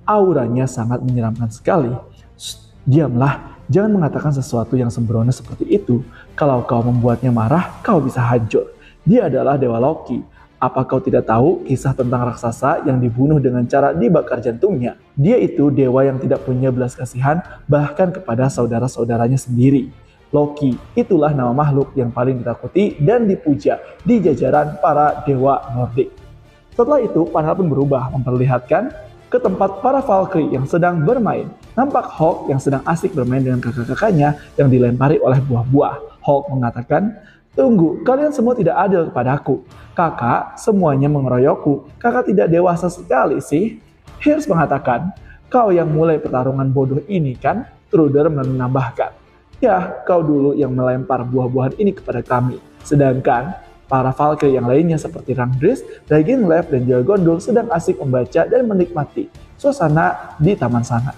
auranya sangat menyeramkan sekali. Diamlah, jangan mengatakan sesuatu yang sembrono seperti itu. Kalau kau membuatnya marah, kau bisa hancur. Dia adalah Dewa Loki. Apa kau tidak tahu kisah tentang raksasa yang dibunuh dengan cara dibakar jantungnya? Dia itu dewa yang tidak punya belas kasihan bahkan kepada saudara-saudaranya sendiri. Loki, itulah nama makhluk yang paling ditakuti dan dipuja di jajaran para dewa Nordik. Setelah itu, panel pun berubah memperlihatkan ke tempat para Valkyrie yang sedang bermain. Nampak Hulk yang sedang asik bermain dengan kakak-kakaknya yang dilempari oleh buah-buah. Hulk mengatakan, "Tunggu, kalian semua tidak adil kepadaku. Kakak semuanya mengeroyokku. Kakak tidak dewasa sekali sih." Hears mengatakan, "Kau yang mulai pertarungan bodoh ini kan?" Truder menambahkan, "Ya, kau dulu yang melempar buah-buahan ini kepada kami. Sedangkan para Valkyrie yang lainnya seperti Rangdris, Dragonlave, dan Jargondul sedang asik membaca dan menikmati suasana di taman sana."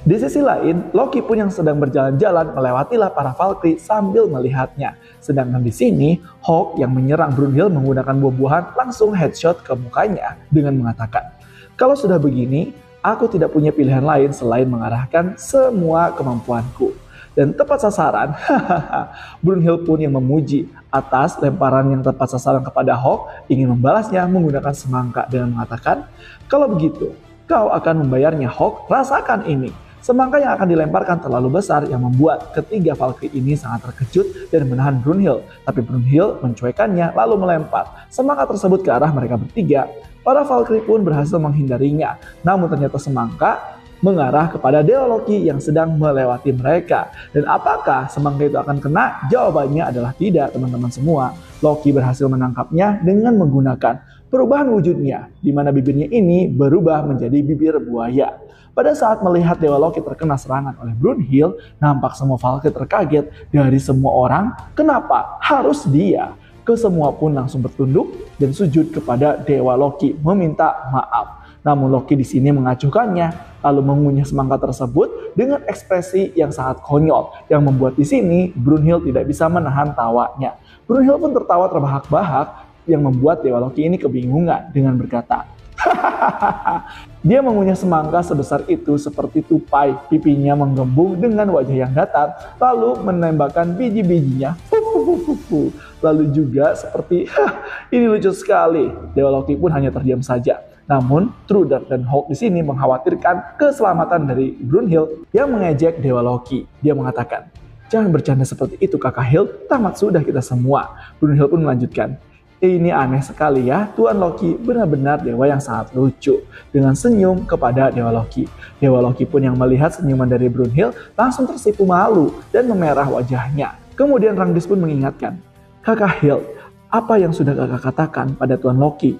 Di sisi lain, Loki pun yang sedang berjalan-jalan melewatilah para Valkyrie sambil melihatnya. Sedangkan di sini, Hulk yang menyerang Brunhild menggunakan buah-buahan langsung headshot ke mukanya dengan mengatakan, "Kalau sudah begini, aku tidak punya pilihan lain selain mengarahkan semua kemampuanku." Dan tepat sasaran, Brunhild pun yang memuji atas lemparan yang tepat sasaran kepada Hulk ingin membalasnya menggunakan semangka dengan mengatakan, "Kalau begitu, kau akan membayarnya Hulk, rasakan ini." Semangka yang akan dilemparkan terlalu besar yang membuat ketiga Valkyrie ini sangat terkejut dan menahan Brunhild. Tapi Brunhild mencuekannya lalu melempar semangka tersebut ke arah mereka bertiga. Para Valkyrie pun berhasil menghindarinya. Namun ternyata semangka mengarah kepada Dewa Loki yang sedang melewati mereka. Dan apakah semangka itu akan kena? Jawabannya adalah tidak, teman-teman semua. Loki berhasil menangkapnya dengan menggunakan perubahan wujudnya, di mana bibirnya ini berubah menjadi bibir buaya. Pada saat melihat Dewa Loki terkena serangan oleh Brunhild, nampak semua Valkyrie terkaget. Dari semua orang, kenapa harus dia? Kesemua pun langsung bertunduk dan sujud kepada Dewa Loki, meminta maaf. Namun Loki di sini mengacuhkannya, lalu mengunyah semangka tersebut dengan ekspresi yang sangat konyol, yang membuat di sini Brunhild tidak bisa menahan tawanya. Brunhild pun tertawa terbahak-bahak, yang membuat Dewa Loki ini kebingungan dengan berkata, dia mengunyah semangka sebesar itu seperti tupai, pipinya menggembung dengan wajah yang datar, lalu menembakkan biji-bijinya. Lalu juga seperti, ini lucu sekali. Dewa Loki pun hanya terdiam saja. Namun, Truder dan Hulk di sini mengkhawatirkan keselamatan dari Brunhild yang mengejek Dewa Loki. Dia mengatakan, "Jangan bercanda seperti itu, Kakak Hild, tamat sudah kita semua." Brunhild pun melanjutkan, "Ini aneh sekali ya, Tuan Loki benar-benar dewa yang sangat lucu." Dengan senyum kepada Dewa Loki. Dewa Loki pun yang melihat senyuman dari Brunhild langsung tersipu malu dan memerah wajahnya. Kemudian Rangdis pun mengingatkan, "Kakak Hild, apa yang sudah kakak katakan pada Tuan Loki?"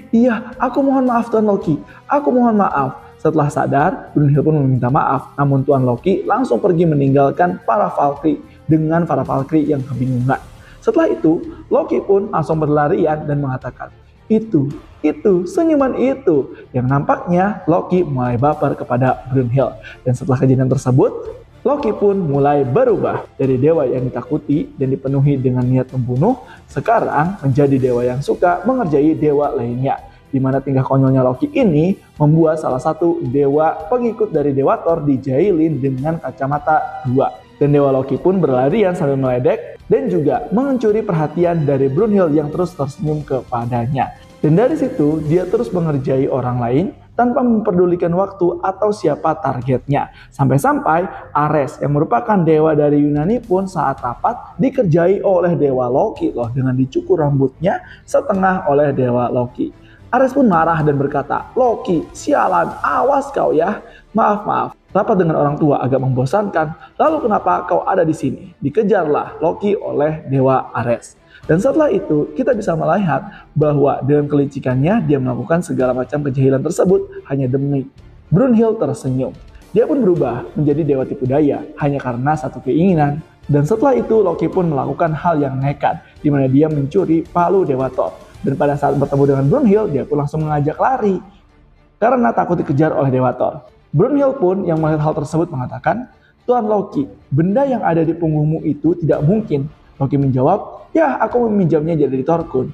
Iya, aku mohon maaf Tuan Loki, aku mohon maaf." Setelah sadar, Brunhild pun meminta maaf, namun Tuan Loki langsung pergi meninggalkan para Valkyrie dengan para Valkyrie yang kebingungan. Setelah itu, Loki pun langsung berlarian dan mengatakan, itu, senyuman itu. Yang nampaknya Loki mulai baper kepada Brunhild. Dan setelah kejadian tersebut, Loki pun mulai berubah dari dewa yang ditakuti dan dipenuhi dengan niat membunuh, sekarang menjadi dewa yang suka mengerjai dewa lainnya. Di mana tingkah konyolnya Loki ini membuat salah satu dewa pengikut dari Dewa Thor dijailin dengan kacamata 2. Dan Dewa Loki pun berlarian sambil meledek dan juga mencuri perhatian dari Brunhild yang terus tersenyum kepadanya. Dan dari situ dia terus mengerjai orang lain tanpa memperdulikan waktu atau siapa targetnya. Sampai-sampai Ares yang merupakan dewa dari Yunani pun saat rapat dikerjai oleh Dewa Loki loh, dengan dicukur rambutnya setengah oleh Dewa Loki. Ares pun marah dan berkata, "Loki, sialan, awas kau ya. Maaf. Rapat dengan orang tua agak membosankan. Lalu kenapa kau ada di sini?" Dikejarlah Loki oleh Dewa Ares. Dan setelah itu kita bisa melihat bahwa dengan kelicikannya dia melakukan segala macam kejahilan tersebut hanya demi Brunhild tersenyum. Dia pun berubah menjadi dewa tipu daya hanya karena satu keinginan. Dan setelah itu Loki pun melakukan hal yang nekat, di mana dia mencuri palu Dewa Thor. Dan pada saat bertemu dengan Brunhild, dia pun langsung mengajak lari karena takut dikejar oleh Dewa Thor. Brunhild pun yang melihat hal tersebut mengatakan, "Tuan Loki, benda yang ada di punggungmu itu tidak mungkin." Loki menjawab, "Ya, aku meminjamnya dari Thorkun.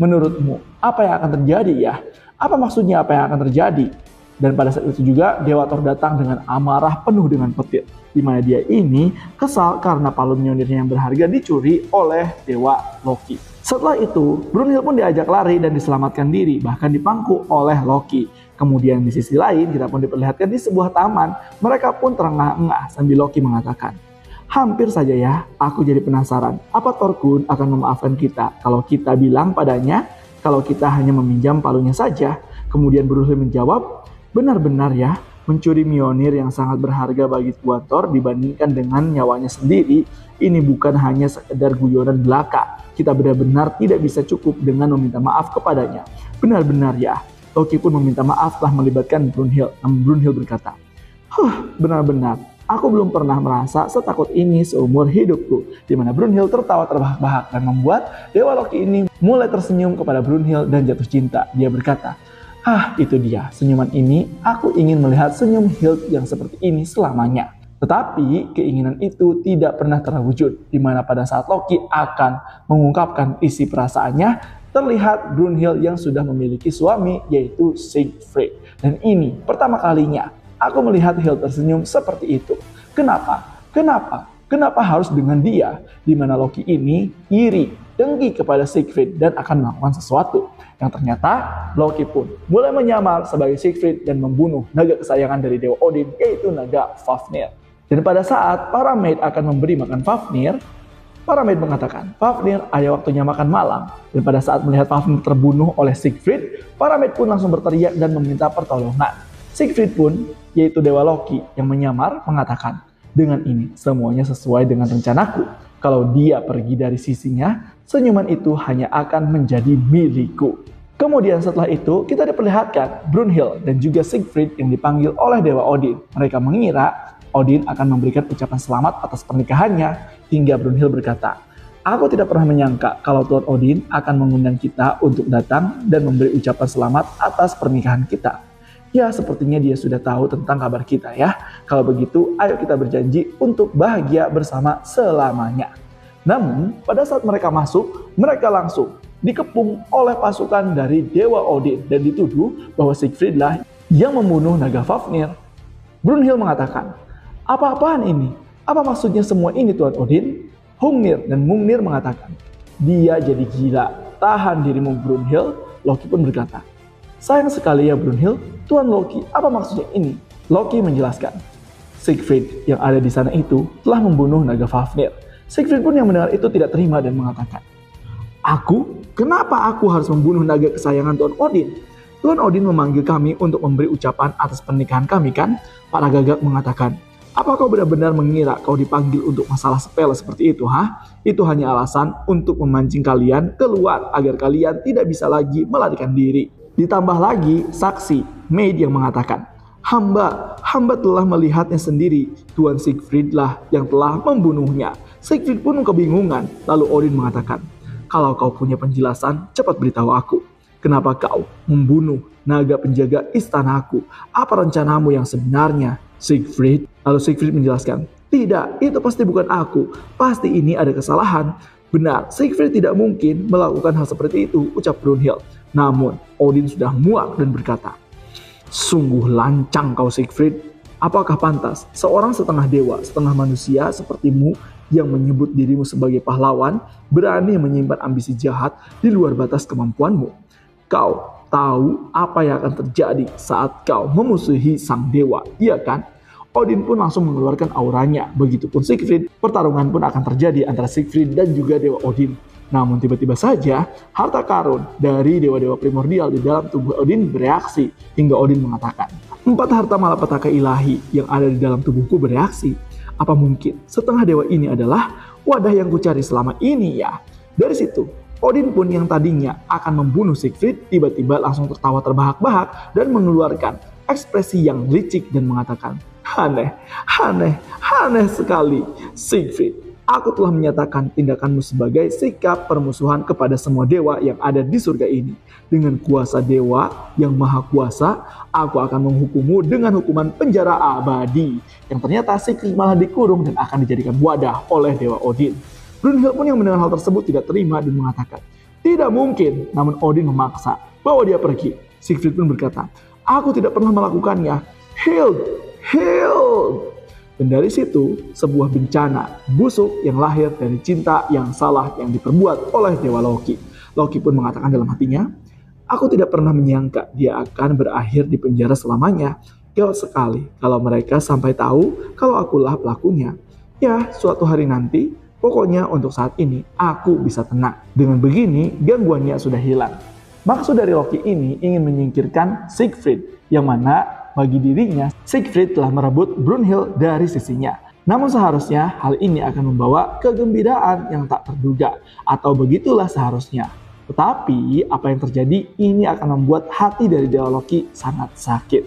Menurutmu, apa yang akan terjadi ya? Apa maksudnya apa yang akan terjadi?" Dan pada saat itu juga Dewa Thor datang dengan amarah penuh dengan petir, di mana dia ini kesal karena palu Mjolnirnya yang berharga dicuri oleh Dewa Loki. Setelah itu, Brunhild pun diajak lari dan diselamatkan diri, bahkan dipangku oleh Loki. Kemudian di sisi lain, kita pun diperlihatkan di sebuah taman, mereka pun terengah-engah sambil Loki mengatakan, "Hampir saja ya, aku jadi penasaran, apa Thorkun akan memaafkan kita kalau kita bilang padanya kalau kita hanya meminjam palunya saja?" Kemudian Brunhild menjawab, "Benar-benar ya, mencuri Mjolnir yang sangat berharga bagi Tuan Thor dibandingkan dengan nyawanya sendiri, ini bukan hanya sekedar guyonan belaka. Kita benar-benar tidak bisa cukup dengan meminta maaf kepadanya. Benar-benar ya." Loki pun meminta maaf telah melibatkan Brunhild. Namun Brunhild berkata, "Benar-benar, aku belum pernah merasa setakut ini seumur hidupku." Di mana Brunhild tertawa terbahak-bahak dan membuat Dewa Loki ini mulai tersenyum kepada Brunhild dan jatuh cinta. Dia berkata, "Itu dia, senyuman ini, aku ingin melihat senyum Hild yang seperti ini selamanya." Tetapi keinginan itu tidak pernah terwujud, di mana pada saat Loki akan mengungkapkan isi perasaannya, terlihat Brunhild yang sudah memiliki suami, yaitu Siegfried. Dan ini pertama kalinya aku melihat Hild tersenyum seperti itu. Kenapa? Kenapa harus dengan dia? Di mana Loki ini iri, dengki kepada Siegfried dan akan melakukan sesuatu. Yang ternyata Loki pun mulai menyamar sebagai Siegfried dan membunuh naga kesayangan dari Dewa Odin, yaitu naga Fafnir. Dan pada saat para maid akan memberi makan Fafnir, para maid mengatakan, "Fafnir, ada waktunya makan malam." Dan pada saat melihat Fafnir terbunuh oleh Siegfried, para maid pun langsung berteriak dan meminta pertolongan. Siegfried pun, yaitu Dewa Loki yang menyamar, mengatakan, "Dengan ini semuanya sesuai dengan rencanaku. Kalau dia pergi dari sisinya, senyuman itu hanya akan menjadi milikku." Kemudian setelah itu, kita diperlihatkan Brunhild dan juga Siegfried yang dipanggil oleh Dewa Odin. Mereka mengira Odin akan memberikan ucapan selamat atas pernikahannya, hingga Brunhild berkata, "Aku tidak pernah menyangka kalau Tuan Odin akan mengundang kita untuk datang dan memberi ucapan selamat atas pernikahan kita. Ya, sepertinya dia sudah tahu tentang kabar kita ya. Kalau begitu, ayo kita berjanji untuk bahagia bersama selamanya." Namun, pada saat mereka masuk, mereka langsung dikepung oleh pasukan dari Dewa Odin dan dituduh bahwa Siegfried lah yang membunuh naga Fafnir. Brunhild mengatakan, "Apa-apaan ini? Apa maksudnya semua ini Tuan Odin?" Hrungnir dan Mungnir mengatakan, "Dia jadi gila. Tahan dirimu Brunhild." Loki pun berkata, "Sayang sekali ya Brunhild. Tuan Loki, apa maksudnya ini?" Loki menjelaskan, Siegfried yang ada di sana itu telah membunuh naga Fafnir. Siegfried pun yang mendengar itu tidak terima dan mengatakan, "Aku? Kenapa aku harus membunuh naga kesayangan Tuan Odin? Tuan Odin memanggil kami untuk memberi ucapan atas pernikahan kami kan?" Para gagak mengatakan, "Apa kau benar-benar mengira kau dipanggil untuk masalah sepele seperti itu, Itu hanya alasan untuk memancing kalian keluar agar kalian tidak bisa lagi melarikan diri." Ditambah lagi saksi, maid yang mengatakan, Hamba telah melihatnya sendiri. Tuan Siegfried lah yang telah membunuhnya." Siegfried pun kebingungan, lalu Odin mengatakan, "Kalau kau punya penjelasan, cepat beritahu aku. Kenapa kau membunuh naga penjaga istanaku? Apa rencanamu yang sebenarnya, Siegfried?" Lalu Siegfried menjelaskan, "Tidak, itu pasti bukan aku. Pasti ini ada kesalahan." Benar, Siegfried tidak mungkin melakukan hal seperti itu, ucap Brunhild. Namun, Odin sudah muak dan berkata, "Sungguh lancang kau Siegfried. Apakah pantas seorang setengah dewa, setengah manusia sepertimu yang menyebut dirimu sebagai pahlawan berani menyimpan ambisi jahat di luar batas kemampuanmu? Kau tahu apa yang akan terjadi saat kau memusuhi sang dewa, iya kan?" Odin pun langsung mengeluarkan auranya. Begitupun Siegfried, pertarungan pun akan terjadi antara Siegfried dan juga Dewa Odin. Namun tiba-tiba saja, harta karun dari dewa-dewa primordial di dalam tubuh Odin bereaksi, hingga Odin mengatakan, 4 harta malapetaka ilahi yang ada di dalam tubuhku bereaksi. Apa mungkin setengah dewa ini adalah wadah yang kucari selama ini ya? Dari situ, Odin pun yang tadinya akan membunuh Siegfried tiba-tiba langsung tertawa terbahak-bahak dan mengeluarkan ekspresi yang licik dan mengatakan, Aneh sekali, Siegfried. Aku telah menyatakan tindakanmu sebagai sikap permusuhan kepada semua dewa yang ada di surga ini. Dengan kuasa dewa yang maha kuasa, aku akan menghukummu dengan hukuman penjara abadi." Yang ternyata Siegfried malah dikurung dan akan dijadikan wadah oleh Dewa Odin. Brunhild pun yang mendengar hal tersebut tidak terima dan mengatakan, "Tidak mungkin." Namun Odin memaksa, "Bawa dia pergi." Siegfried pun berkata, Aku tidak pernah melakukannya. Hild! Hild! Dan dari situ, sebuah bencana busuk yang lahir dari cinta yang salah yang diperbuat oleh Dewa Loki. Loki pun mengatakan dalam hatinya, aku tidak pernah menyangka dia akan berakhir di penjara selamanya. Gawat sekali kalau mereka sampai tahu kalau akulah pelakunya. Ya, suatu hari nanti, pokoknya untuk saat ini, aku bisa tenang. Dengan begini, gangguannya sudah hilang. Maksud dari Loki ini ingin menyingkirkan Siegfried, yang mana bagi dirinya, Siegfried telah merebut Brunhild dari sisinya. Namun seharusnya hal ini akan membawa kegembiraan yang tak terduga, atau begitulah seharusnya. Tetapi apa yang terjadi ini akan membuat hati dari Dewa Loki sangat sakit.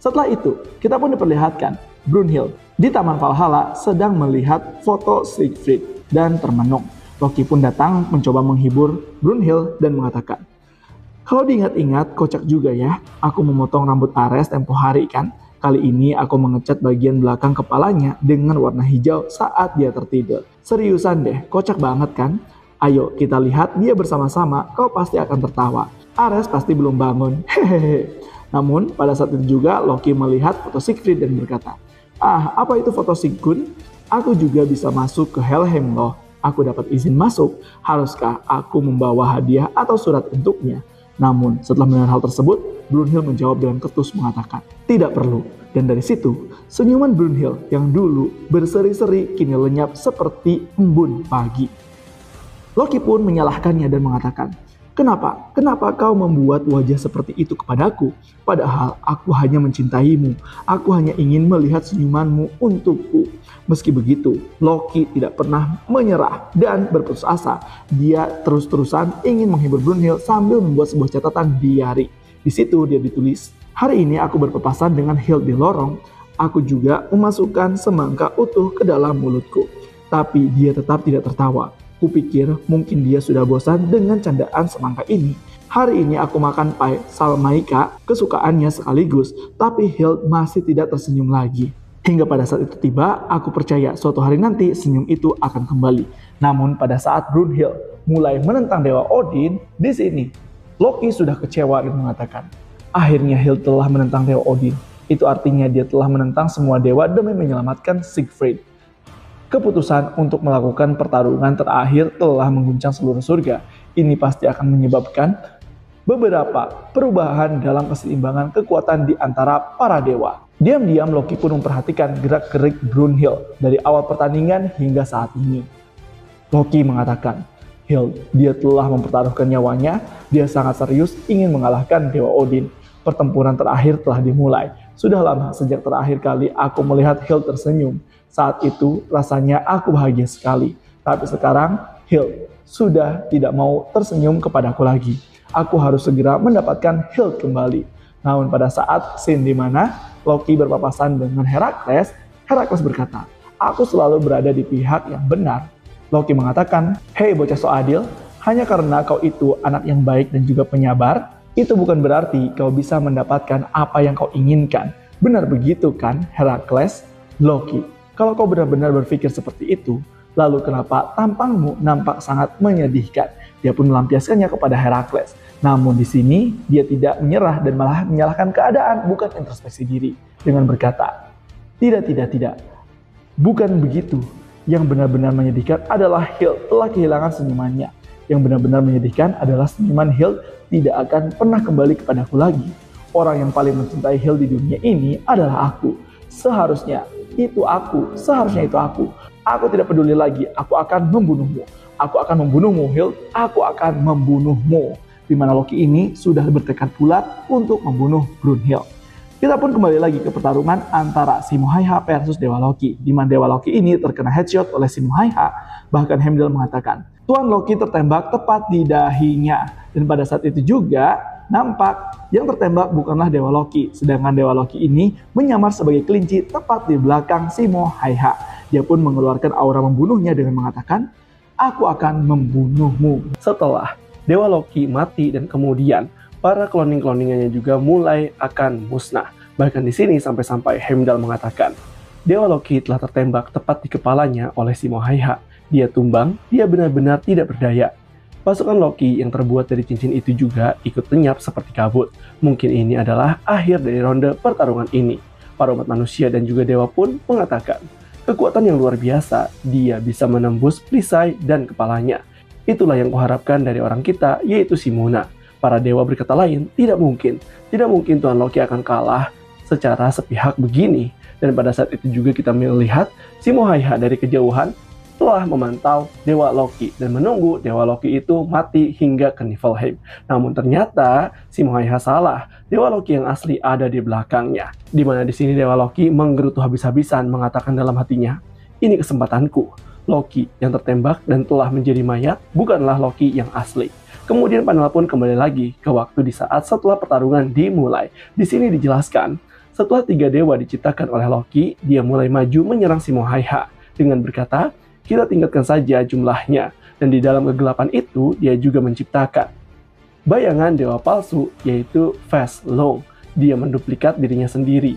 Setelah itu, kita pun diperlihatkan Brunhild di Taman Valhalla sedang melihat foto Siegfried dan termenung. Loki pun datang mencoba menghibur Brunhild dan mengatakan, kalau diingat-ingat, kocak juga ya. Aku memotong rambut Ares tempo hari kan. Kali ini aku mengecat bagian belakang kepalanya dengan warna hijau saat dia tertidur. Seriusan deh, kocak banget kan? Ayo kita lihat dia bersama-sama, kau pasti akan tertawa. Ares pasti belum bangun. Hehehe. Namun pada saat itu juga Loki melihat foto Siegfried dan berkata, apa itu foto Sigurd? Aku juga bisa masuk ke Helheim loh. Aku dapat izin masuk. Haruskah aku membawa hadiah atau surat untuknya? Namun, setelah mendengar hal tersebut, Brunhild menjawab dengan ketus mengatakan, tidak perlu. Dan dari situ, senyuman Brunhild yang dulu berseri-seri kini lenyap seperti embun pagi. Loki pun menyalahkannya dan mengatakan, kenapa? Kenapa kau membuat wajah seperti itu kepadaku? Padahal aku hanya mencintaimu. Aku hanya ingin melihat senyumanmu untukku. Meski begitu, Loki tidak pernah menyerah dan berputus asa. Dia terus-terusan ingin menghibur Brunhild sambil membuat sebuah catatan diari. Di situ dia ditulis, hari ini aku berpapasan dengan Hild di lorong. Aku juga memasukkan semangka utuh ke dalam mulutku. Tapi dia tetap tidak tertawa. Kupikir mungkin dia sudah bosan dengan candaan semangka ini. Hari ini aku makan pai salmaika kesukaannya sekaligus, tapi Hild masih tidak tersenyum lagi. Hingga pada saat itu tiba, aku percaya suatu hari nanti senyum itu akan kembali. Namun pada saat Brunhild mulai menentang Dewa Odin, di sini Loki sudah kecewa dan mengatakan, akhirnya Hild telah menentang Dewa Odin. Itu artinya dia telah menentang semua dewa demi menyelamatkan Siegfried. Keputusan untuk melakukan pertarungan terakhir telah mengguncang seluruh surga. Ini pasti akan menyebabkan beberapa perubahan dalam keseimbangan kekuatan di antara para dewa. Diam-diam Loki pun memperhatikan gerak-gerik Brunhild dari awal pertandingan hingga saat ini. Loki mengatakan, Hild, dia telah mempertaruhkan nyawanya, dia sangat serius ingin mengalahkan Dewa Odin. Pertempuran terakhir telah dimulai. Sudah lama sejak terakhir kali aku melihat Hild tersenyum. Saat itu rasanya aku bahagia sekali. Tapi sekarang Hild sudah tidak mau tersenyum kepadaku lagi. Aku harus segera mendapatkan Hild kembali. Namun pada saat scene di mana Loki berpapasan dengan Herakles, Herakles berkata, aku selalu berada di pihak yang benar. Loki mengatakan, hei bocah so adil, hanya karena kau itu anak yang baik dan juga penyabar, itu bukan berarti kau bisa mendapatkan apa yang kau inginkan. Benar begitu kan Herakles? Loki, kalau kau benar-benar berpikir seperti itu, lalu kenapa tampangmu nampak sangat menyedihkan? Dia pun melampiaskannya kepada Herakles. Namun di sini dia tidak menyerah dan malah menyalahkan keadaan, bukan introspeksi diri. Dengan berkata, tidak. Bukan begitu. Yang benar-benar menyedihkan adalah Hild telah kehilangan senyumannya. Yang benar-benar menyedihkan adalah senyuman Hild tidak akan pernah kembali kepadaku lagi. Orang yang paling mencintai Hild di dunia ini adalah aku. Seharusnya itu aku. Aku tidak peduli lagi, aku akan membunuhmu. Aku akan membunuhmu, Hild. Aku akan membunuhmu. Di mana Loki ini sudah bertekad bulat untuk membunuh Brunhild. Kita pun kembali lagi ke pertarungan antara Simo Häyhä versus Dewa Loki. Di mana Dewa Loki ini terkena headshot oleh Simo Häyhä. Bahkan Heimdall mengatakan, Tuan Loki tertembak tepat di dahinya. Dan pada saat itu juga nampak yang tertembak bukanlah Dewa Loki. Sedangkan Dewa Loki ini menyamar sebagai kelinci tepat di belakang Simo Häyhä. Dia pun mengeluarkan aura membunuhnya dengan mengatakan, aku akan membunuhmu. Setelah Dewa Loki mati dan kemudian para cloning-cloningannya juga mulai akan musnah. Bahkan di sini sampai-sampai Heimdall mengatakan, Dewa Loki telah tertembak tepat di kepalanya oleh Simo Häyhä. Dia tumbang, dia benar-benar tidak berdaya. Pasukan Loki yang terbuat dari cincin itu juga ikut lenyap seperti kabut. Mungkin ini adalah akhir dari ronde pertarungan ini. Para umat manusia dan juga dewa pun mengatakan, kekuatan yang luar biasa, dia bisa menembus perisai dan kepalanya. Itulah yang kuharapkan dari orang kita, yaitu Simuna. Para dewa berkata lain, tidak mungkin Tuan Loki akan kalah secara sepihak begini. Dan pada saat itu juga kita melihat si Mohaiha dari kejauhan telah memantau Dewa Loki dan menunggu Dewa Loki itu mati hingga ke Niflheim. Namun ternyata si Mohaiha salah. Dewa Loki yang asli ada di belakangnya. Di mana di sini Dewa Loki menggerutu habis-habisan mengatakan dalam hatinya, ini kesempatanku. Loki yang tertembak dan telah menjadi mayat bukanlah Loki yang asli. Kemudian panel pun kembali lagi ke waktu di saat setelah pertarungan dimulai. Di sini dijelaskan, setelah 3 dewa diciptakan oleh Loki, dia mulai maju menyerang si Mohaiha dengan berkata, kita tingkatkan saja jumlahnya. Dan di dalam kegelapan itu, dia juga menciptakan bayangan dewa palsu, yaitu Fast Long. Dia menduplikat dirinya sendiri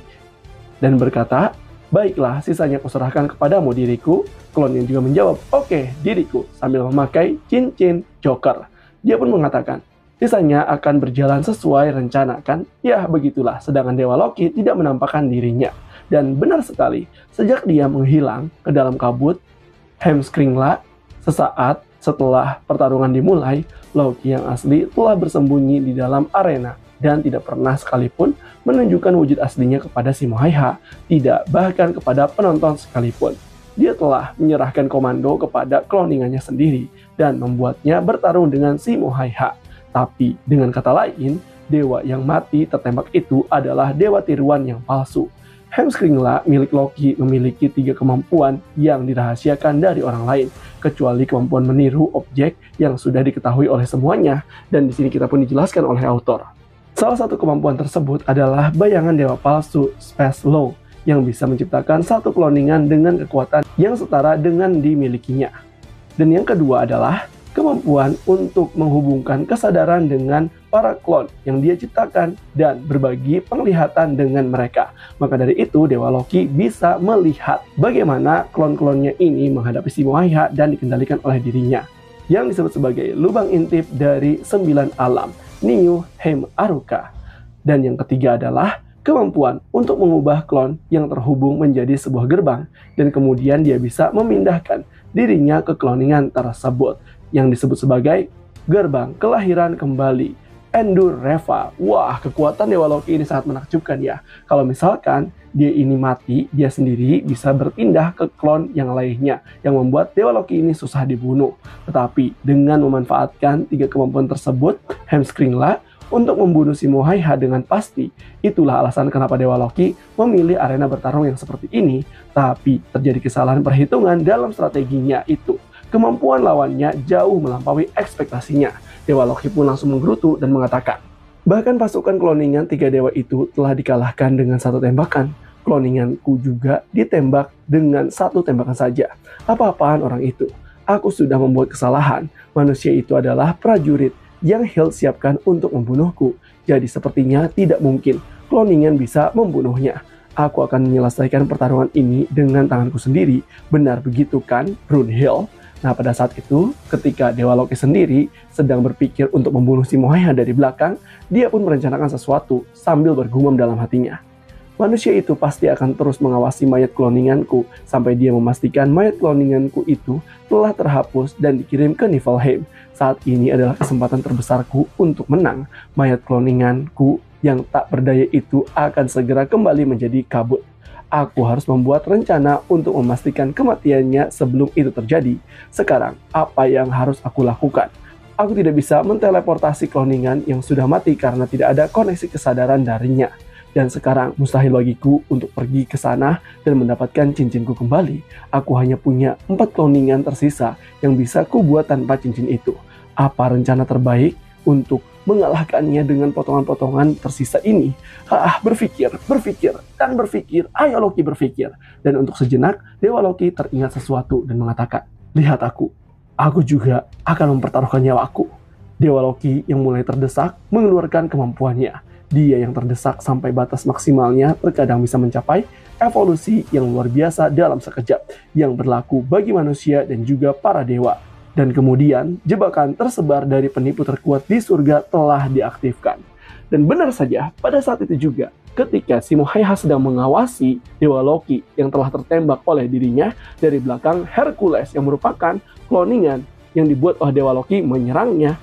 dan berkata, baiklah, sisanya kuserahkan kepadamu diriku. Klon yang juga menjawab, oke, diriku, sambil memakai cincin Joker. Dia pun mengatakan, sisanya akan berjalan sesuai rencana kan? Ya, begitulah. Sedangkan Dewa Loki tidak menampakkan dirinya. Dan benar sekali, sejak dia menghilang ke dalam kabut, Heimskringla, sesaat setelah pertarungan dimulai, Loki yang asli telah bersembunyi di dalam arena dan tidak pernah sekalipun menunjukkan wujud aslinya kepada si Mohaiha, tidak bahkan kepada penonton sekalipun. Dia telah menyerahkan komando kepada kloningannya sendiri dan membuatnya bertarung dengan si Mohaiha. Tapi dengan kata lain, dewa yang mati tertembak itu adalah dewa tiruan yang palsu. Heimskringla milik Loki memiliki 3 kemampuan yang dirahasiakan dari orang lain, kecuali kemampuan meniru objek yang sudah diketahui oleh semuanya, dan di sini kita pun dijelaskan oleh autor. Salah satu kemampuan tersebut adalah bayangan dewa palsu Space Law yang bisa menciptakan satu kloningan dengan kekuatan yang setara dengan dimilikinya. Dan yang kedua adalah kemampuan untuk menghubungkan kesadaran dengan para klon yang dia ciptakan dan berbagi penglihatan dengan mereka. Maka dari itu Dewa Loki bisa melihat bagaimana klon-klonnya ini menghadapi si Mohaiha dan dikendalikan oleh dirinya, yang disebut sebagai lubang intip dari 9 alam, Niu Heim Aruka. Dan yang ketiga adalah kemampuan untuk mengubah klon yang terhubung menjadi sebuah gerbang, dan kemudian dia bisa memindahkan dirinya ke kloningan tersebut yang disebut sebagai gerbang kelahiran kembali, Endurreva. Wah, kekuatan Dewa Loki ini sangat menakjubkan ya. Kalau misalkan dia ini mati, dia sendiri bisa berpindah ke klon yang lainnya, yang membuat Dewa Loki ini susah dibunuh. Tetapi dengan memanfaatkan 3 kemampuan tersebut, Heimskringla untuk membunuh si Mohaiha dengan pasti. Itulah alasan kenapa Dewa Loki memilih arena bertarung yang seperti ini. Tapi terjadi kesalahan perhitungan dalam strateginya itu. Kemampuan lawannya jauh melampaui ekspektasinya. Dewa Loki pun langsung menggerutu dan mengatakan, bahkan pasukan kloningan 3 dewa itu telah dikalahkan dengan 1 tembakan. Kloninganku juga ditembak dengan 1 tembakan saja. Apa-apaan orang itu? Aku sudah membuat kesalahan. Manusia itu adalah prajurit yang Hild siapkan untuk membunuhku. Jadi sepertinya tidak mungkin kloningan bisa membunuhnya. Aku akan menyelesaikan pertarungan ini dengan tanganku sendiri. Benar begitu kan, Brunhild? Nah, pada saat itu, ketika Dewa Loki sendiri sedang berpikir untuk membunuh si Mohaiha dari belakang, dia pun merencanakan sesuatu sambil bergumam dalam hatinya. Manusia itu pasti akan terus mengawasi mayat kloninganku sampai dia memastikan mayat kloninganku itu telah terhapus dan dikirim ke Niflheim. Saat ini adalah kesempatan terbesarku untuk menang. Mayat kloninganku yang tak berdaya itu akan segera kembali menjadi kabut. Aku harus membuat rencana untuk memastikan kematiannya sebelum itu terjadi. Sekarang, apa yang harus aku lakukan? Aku tidak bisa menteleportasi kloningan yang sudah mati karena tidak ada koneksi kesadaran darinya. Dan sekarang mustahil bagiku untuk pergi ke sana dan mendapatkan cincinku kembali. Aku hanya punya 4 kloningan tersisa yang bisa kubuat tanpa cincin itu. Apa rencana terbaik untuk mengalahkannya dengan potongan-potongan tersisa ini? Berpikir. Ayo Loki berpikir. Dan untuk sejenak, Dewa Loki teringat sesuatu dan mengatakan, lihat aku juga akan mempertaruhkan nyawaku. Dewa Loki yang mulai terdesak mengeluarkan kemampuannya. Dia yang terdesak sampai batas maksimalnya terkadang bisa mencapai evolusi yang luar biasa dalam sekejap, yang berlaku bagi manusia dan juga para dewa. Dan kemudian, jebakan tersebar dari penipu terkuat di surga telah diaktifkan. Dan benar saja, pada saat itu juga, ketika Simo Haiha sedang mengawasi Dewa Loki yang telah tertembak oleh dirinya, dari belakang Hercules yang merupakan kloningan yang dibuat oleh Dewa Loki menyerangnya,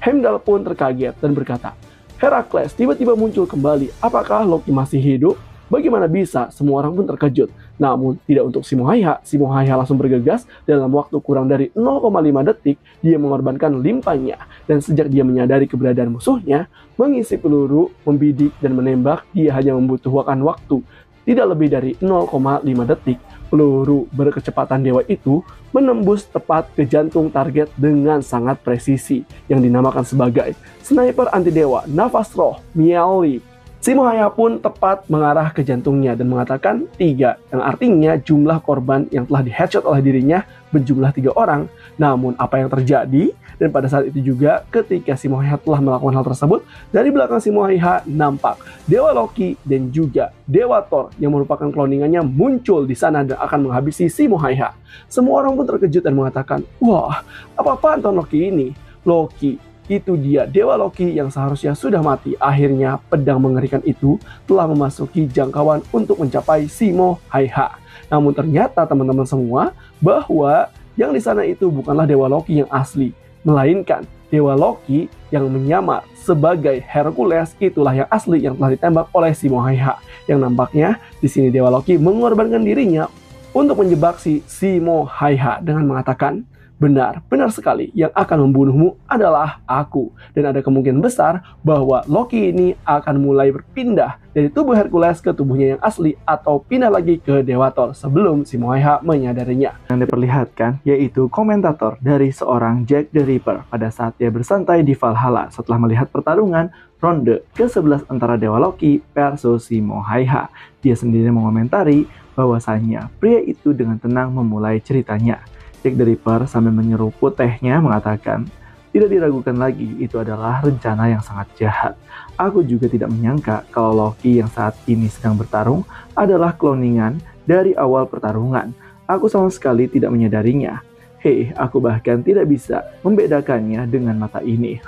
Heimdall pun terkaget dan berkata, "Herakles tiba-tiba muncul kembali, apakah Loki masih hidup?" Bagaimana bisa? Semua orang pun terkejut. Namun, tidak untuk Simo Haiha. Simo Haiha langsung bergegas, dalam waktu kurang dari 0,5 detik, dia mengorbankan limpahnya. Dan sejak dia menyadari keberadaan musuhnya, mengisi peluru, membidik, dan menembak, dia hanya membutuhkan waktu. Tidak lebih dari 0,5 detik, peluru berkecepatan dewa itu menembus tepat ke jantung target dengan sangat presisi, yang dinamakan sebagai sniper anti dewa nafas roh Miali. Simo Haiha pun tepat mengarah ke jantungnya dan mengatakan 3, yang artinya jumlah korban yang telah di-headshot oleh dirinya berjumlah 3 orang. Namun apa yang terjadi? Dan pada saat itu juga ketika Simo Haiha telah melakukan hal tersebut, dari belakang Simo Haiha nampak Dewa Loki dan juga Dewa Thor yang merupakan kloningannya muncul di sana dan akan menghabisi Simo Haiha. Semua orang pun terkejut dan mengatakan, "Wah, apa-apaan tahun Loki ini?" Loki, itu dia Dewa Loki yang seharusnya sudah mati. Akhirnya pedang mengerikan itu telah memasuki jangkauan untuk mencapai Simo Haiha. Namun ternyata teman-teman semua bahwa yang di sana itu bukanlah Dewa Loki yang asli, melainkan Dewa Loki yang menyamar sebagai Hercules itulah yang asli yang telah ditembak oleh Simo Haiha. Yang nampaknya di sini Dewa Loki mengorbankan dirinya untuk menjebak si Simo Haiha dengan mengatakan, "Benar, benar sekali, yang akan membunuhmu adalah aku." Dan ada kemungkinan besar bahwa Loki ini akan mulai berpindah dari tubuh Hercules ke tubuhnya yang asli atau pindah lagi ke Dewa Thor sebelum Simo Haiha menyadarinya. Yang diperlihatkan yaitu komentator dari seorang Jack the Ripper pada saat dia bersantai di Valhalla setelah melihat pertarungan ronde ke-11 antara Dewa Loki versus Simo Haiha. Dia sendiri mengomentari bahwasannya pria itu dengan tenang memulai ceritanya. Jack the Ripper sambil menyeruput tehnya mengatakan, "Tidak diragukan lagi, itu adalah rencana yang sangat jahat. Aku juga tidak menyangka kalau Loki yang saat ini sedang bertarung adalah kloningan dari awal pertarungan. Aku sama sekali tidak menyadarinya. Hei, aku bahkan tidak bisa membedakannya dengan mata ini."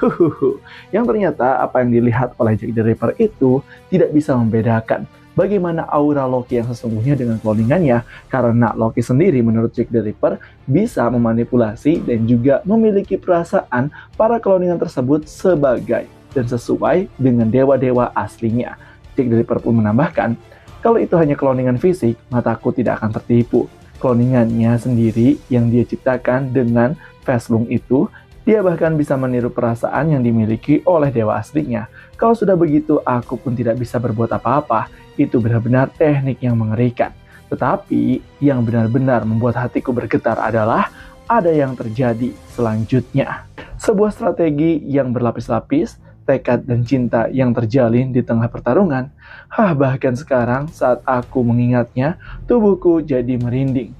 Yang ternyata apa yang dilihat oleh Jack the Ripper itu tidak bisa membedakan bagaimana aura Loki yang sesungguhnya dengan kloningannya, karena Loki sendiri menurut Jack the Ripper bisa memanipulasi dan juga memiliki perasaan para kloningan tersebut sebagai dan sesuai dengan dewa-dewa aslinya. Jack the Ripper pun menambahkan, "Kalau itu hanya kloningan fisik, mataku tidak akan tertipu. Kloningannya sendiri yang dia ciptakan dengan Facelung itu, dia bahkan bisa meniru perasaan yang dimiliki oleh dewa aslinya. Kalau sudah begitu, aku pun tidak bisa berbuat apa-apa. Itu benar-benar teknik yang mengerikan. Tetapi yang benar-benar membuat hatiku bergetar adalah ada yang terjadi selanjutnya. Sebuah strategi yang berlapis-lapis, tekad dan cinta yang terjalin di tengah pertarungan. Bahkan sekarang saat aku mengingatnya, tubuhku jadi merinding.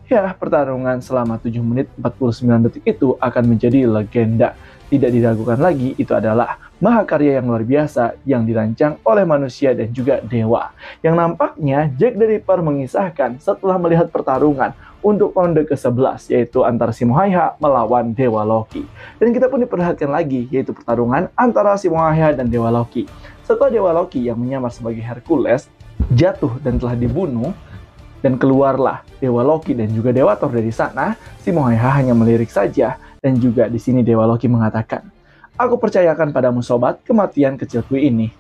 Ya, pertarungan selama 7 menit 49 detik itu akan menjadi legenda. Tidak diragukan lagi, itu adalah mahakarya yang luar biasa yang dirancang oleh manusia dan juga dewa. Yang nampaknya Jack the Ripper mengisahkan setelah melihat pertarungan untuk ronde ke-11, yaitu antara Simo Haiha melawan Dewa Loki. Dan kita pun diperlihatkan lagi, yaitu pertarungan antara Simo Haiha dan Dewa Loki. Setelah Dewa Loki yang menyamar sebagai Hercules jatuh dan telah dibunuh, dan keluarlah Dewa Loki dan juga Dewa Thor dari sana, Simo Haiha hanya melirik saja. Dan juga di sini Dewa Loki mengatakan, "Aku percayakan padamu sobat, kematian kecilku ini.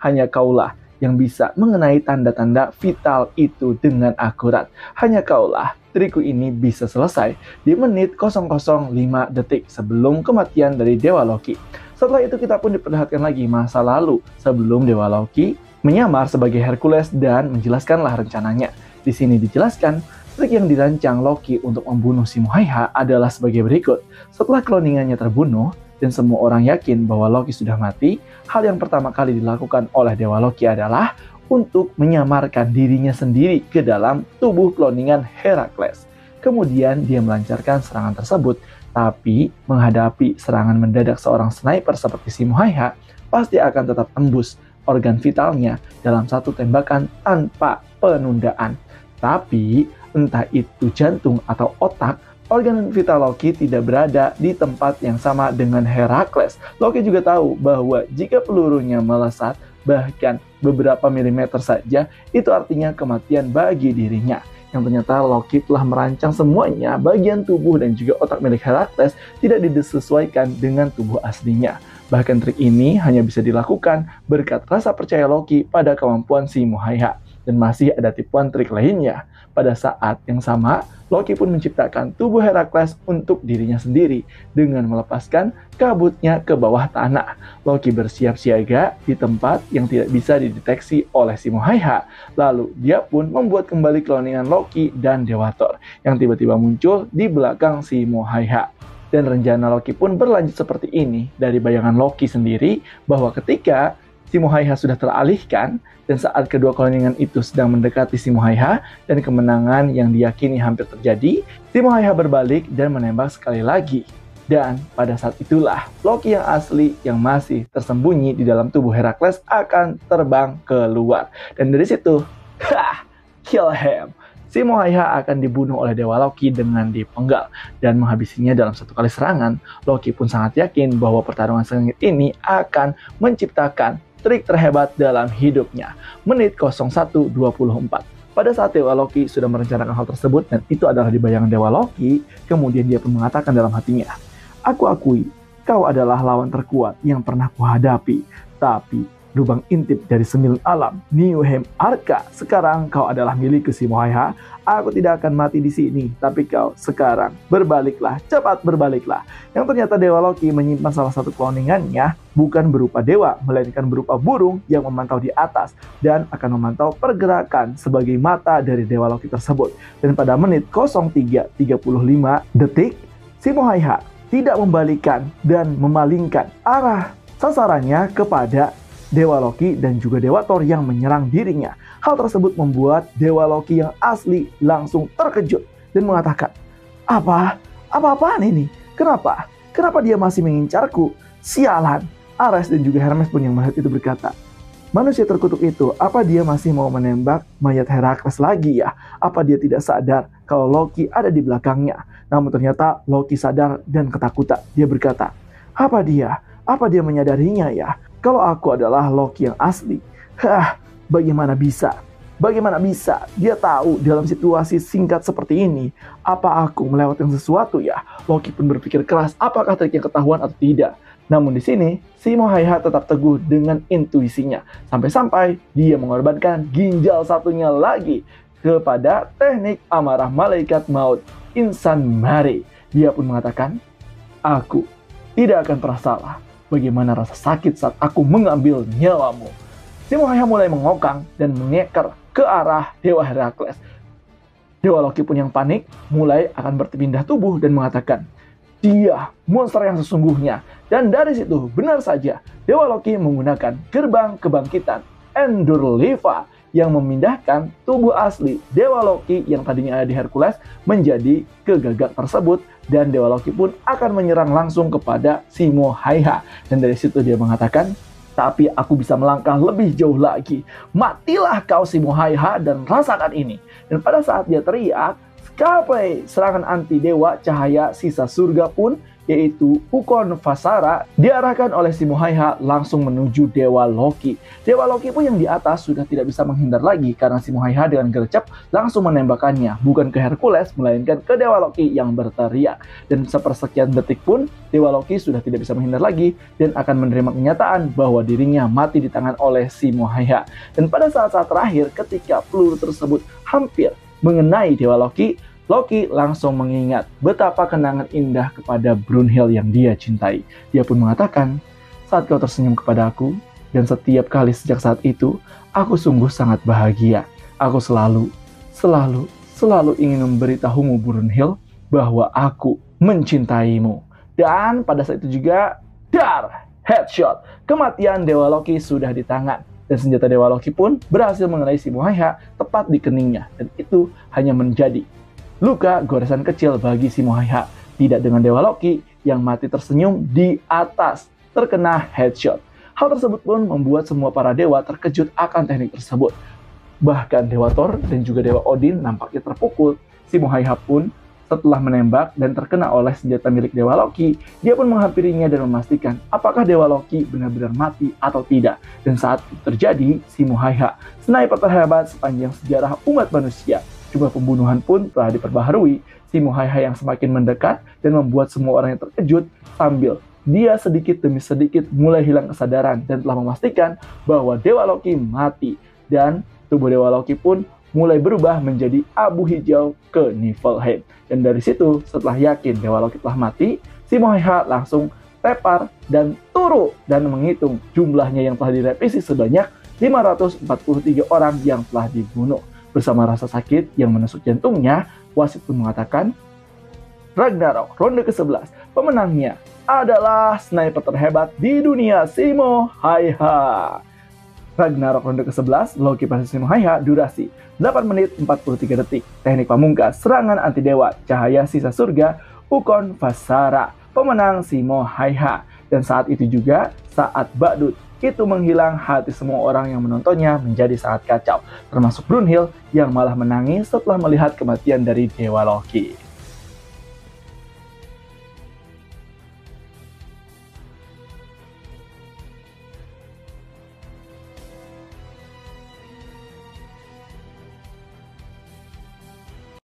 Hanya kaulah yang bisa mengenai tanda-tanda vital itu dengan akurat. Hanya kaulah triku ini bisa selesai di menit 005 detik sebelum kematian dari Dewa Loki." Setelah itu kita pun diperlihatkan lagi masa lalu sebelum Dewa Loki menyamar sebagai Hercules dan menjelaskanlah rencananya. Di sini dijelaskan, trik yang dirancang Loki untuk membunuh Simo Haiha adalah sebagai berikut. Setelah kloningannya terbunuh dan semua orang yakin bahwa Loki sudah mati, hal yang pertama kali dilakukan oleh Dewa Loki adalah untuk menyamarkan dirinya sendiri ke dalam tubuh kloningan Herakles. Kemudian dia melancarkan serangan tersebut, tapi menghadapi serangan mendadak seorang sniper seperti Simo Haiha, pasti akan tetap tembus organ vitalnya dalam satu tembakan tanpa penundaan. Tapi entah itu jantung atau otak, Organ vital Loki tidak berada di tempat yang sama dengan Herakles. Loki juga tahu bahwa jika pelurunya melesat bahkan beberapa milimeter saja, itu artinya kematian bagi dirinya. Yang ternyata Loki telah merancang semuanya, bagian tubuh dan juga otak milik Herakles tidak disesuaikan dengan tubuh aslinya. Bahkan trik ini hanya bisa dilakukan berkat rasa percaya Loki pada kemampuan si Mohaia. Dan masih ada tipuan trik lainnya. Pada saat yang sama, Loki pun menciptakan tubuh Herakles untuk dirinya sendiri dengan melepaskan kabutnya ke bawah tanah. Loki bersiap siaga di tempat yang tidak bisa dideteksi oleh si Mohaia. Lalu dia pun membuat kembali kloningan Loki dan Dewa Thor yang tiba-tiba muncul di belakang si Mohaia. Dan rencana Loki pun berlanjut seperti ini dari bayangan Loki sendiri, bahwa ketika si Mohaia sudah teralihkan dan saat kedua kloningan itu sedang mendekati si Mohaia dan kemenangan yang diyakini hampir terjadi, si Mohaia berbalik dan menembak sekali lagi. Dan pada saat itulah Loki yang asli yang masih tersembunyi di dalam tubuh Herakles akan terbang keluar. Dan dari situ, kill him. Si Mohaia akan dibunuh oleh Dewa Loki dengan dipenggal dan menghabisinya dalam satu kali serangan. Loki pun sangat yakin bahwa pertarungan sengit ini akan menciptakan trik terhebat dalam hidupnya. Menit 01.24. Pada saat Dewa Loki sudah merencanakan hal tersebut dan itu adalah di bayangan Dewa Loki, kemudian dia pun mengatakan dalam hatinya, "Aku akui, kau adalah lawan terkuat yang pernah kuhadapi, tapi lubang intip dari 9 alam, Niflheim Arca, sekarang kau adalah milikku si Mohaia. Aku tidak akan mati di sini, tapi kau sekarang berbaliklah, cepat berbaliklah." Yang ternyata Dewa Loki menyimpan salah satu kloningannya bukan berupa dewa, melainkan berupa burung yang memantau di atas dan akan memantau pergerakan sebagai mata dari Dewa Loki tersebut. Dan pada menit 03.35 detik, si Mohaia tidak membalikkan dan memalingkan arah sasarannya kepada Dewa Loki dan juga Dewa Thor yang menyerang dirinya. Hal tersebut membuat Dewa Loki yang asli langsung terkejut dan mengatakan, Apa-apaan ini? Kenapa? Kenapa dia masih mengincarku? Sialan. Ares dan juga Hermes pun yang melihat itu berkata, "Manusia terkutuk itu, apa dia masih mau menembak mayat Herakles lagi ya? Apa dia tidak sadar kalau Loki ada di belakangnya?" Namun ternyata Loki sadar dan ketakutan. Dia berkata, Apa dia menyadarinya ya? Kalau aku adalah Loki yang asli. Bagaimana bisa? Bagaimana bisa? Dia tahu dalam situasi singkat seperti ini, apa aku melewatkan sesuatu ya? Loki pun berpikir keras, apakah triknya ketahuan atau tidak? Namun di sini, si Mohaia tetap teguh dengan intuisinya. Sampai-sampai dia mengorbankan ginjal satunya lagi kepada teknik amarah malaikat maut, Insan Mare. Dia pun mengatakan, "Aku tidak akan pernah salah. Bagaimana rasa sakit saat aku mengambil nyawamu." Si Mohaia mulai mengokang dan mengeker ke arah Dewa Herakles. Dewa Loki pun yang panik mulai akan berpindah tubuh dan mengatakan, "Dia monster yang sesungguhnya." Dan dari situ benar saja Dewa Loki menggunakan gerbang kebangkitan Endurliva yang memindahkan tubuh asli Dewa Loki yang tadinya ada di Hercules menjadi ke gagak tersebut, dan Dewa Loki pun akan menyerang langsung kepada si Mohaia. Dan dari situ dia mengatakan, "Tapi aku bisa melangkah lebih jauh lagi. Matilah kau si Mohaia dan rasakan ini." Dan pada saat dia teriak, Scape, serangan anti dewa cahaya sisa surga pun, yaitu Ukon Vasara, diarahkan oleh si Mohaia langsung menuju Dewa Loki. Dewa Loki pun yang di atas sudah tidak bisa menghindar lagi karena si Mohaia dengan gercep langsung menembakkannya, bukan ke Hercules melainkan ke Dewa Loki yang berteriak. Dan sepersekian detik pun Dewa Loki sudah tidak bisa menghindar lagi dan akan menerima kenyataan bahwa dirinya mati di tangan oleh si Mohaia. Dan pada saat-saat terakhir ketika peluru tersebut hampir mengenai Dewa Loki, Loki langsung mengingat betapa kenangan indah kepada Brunhild yang dia cintai. Dia pun mengatakan, "Saat kau tersenyum kepada aku, dan setiap kali sejak saat itu, aku sungguh sangat bahagia. Aku selalu ingin memberitahumu Brunhild bahwa aku mencintaimu." Dan pada saat itu juga, dar, headshot. Kematian Dewa Loki sudah di tangan. Dan senjata Dewa Loki pun berhasil mengenai si Mohaia tepat di keningnya. Dan itu hanya menjadi luka goresan kecil bagi si Mohaia. Tidak dengan Dewa Loki yang mati tersenyum di atas terkena headshot. Hal tersebut pun membuat semua para dewa terkejut akan teknik tersebut. Bahkan Dewa Thor dan juga Dewa Odin nampaknya terpukul. Si Mohaia pun Setelah menembak dan terkena oleh senjata milik Dewa Loki, dia pun menghampirinya dan memastikan apakah Dewa Loki benar-benar mati atau tidak. Dan saat itu terjadi, si Muhaiha, sniper terhebat sepanjang sejarah umat manusia. Jumlah pembunuhan pun telah diperbaharui. Si Muhaiha yang semakin mendekat dan membuat semua orang yang terkejut sambil dia sedikit demi sedikit mulai hilang kesadaran dan telah memastikan bahwa Dewa Loki mati. Dan tubuh Dewa Loki pun mulai berubah menjadi abu hijau ke Niflheim. Dan dari situ, setelah yakin Dewa Loki telah mati, si Muhaiha langsung tepar dan turu dan menghitung jumlahnya yang telah direvisi sebanyak 543 orang yang telah dibunuh. Bersama rasa sakit yang menusuk jantungnya, wasit pun mengatakan, Ragnarok ronde ke-11, pemenangnya adalah sniper terhebat di dunia, si Muhaiha. Ragnarok ronde ke-11, Loki vs Muhaiha, durasi 8 menit 43 detik. Teknik pamungkas, serangan anti dewa, cahaya sisa surga, Ukon Vasara. Pemenang si Muhaiha. Dan saat itu juga, saat Badut itu menghilang, hati semua orang yang menontonnya menjadi sangat kacau. Termasuk Brunhild yang malah menangis setelah melihat kematian dari Dewa Loki.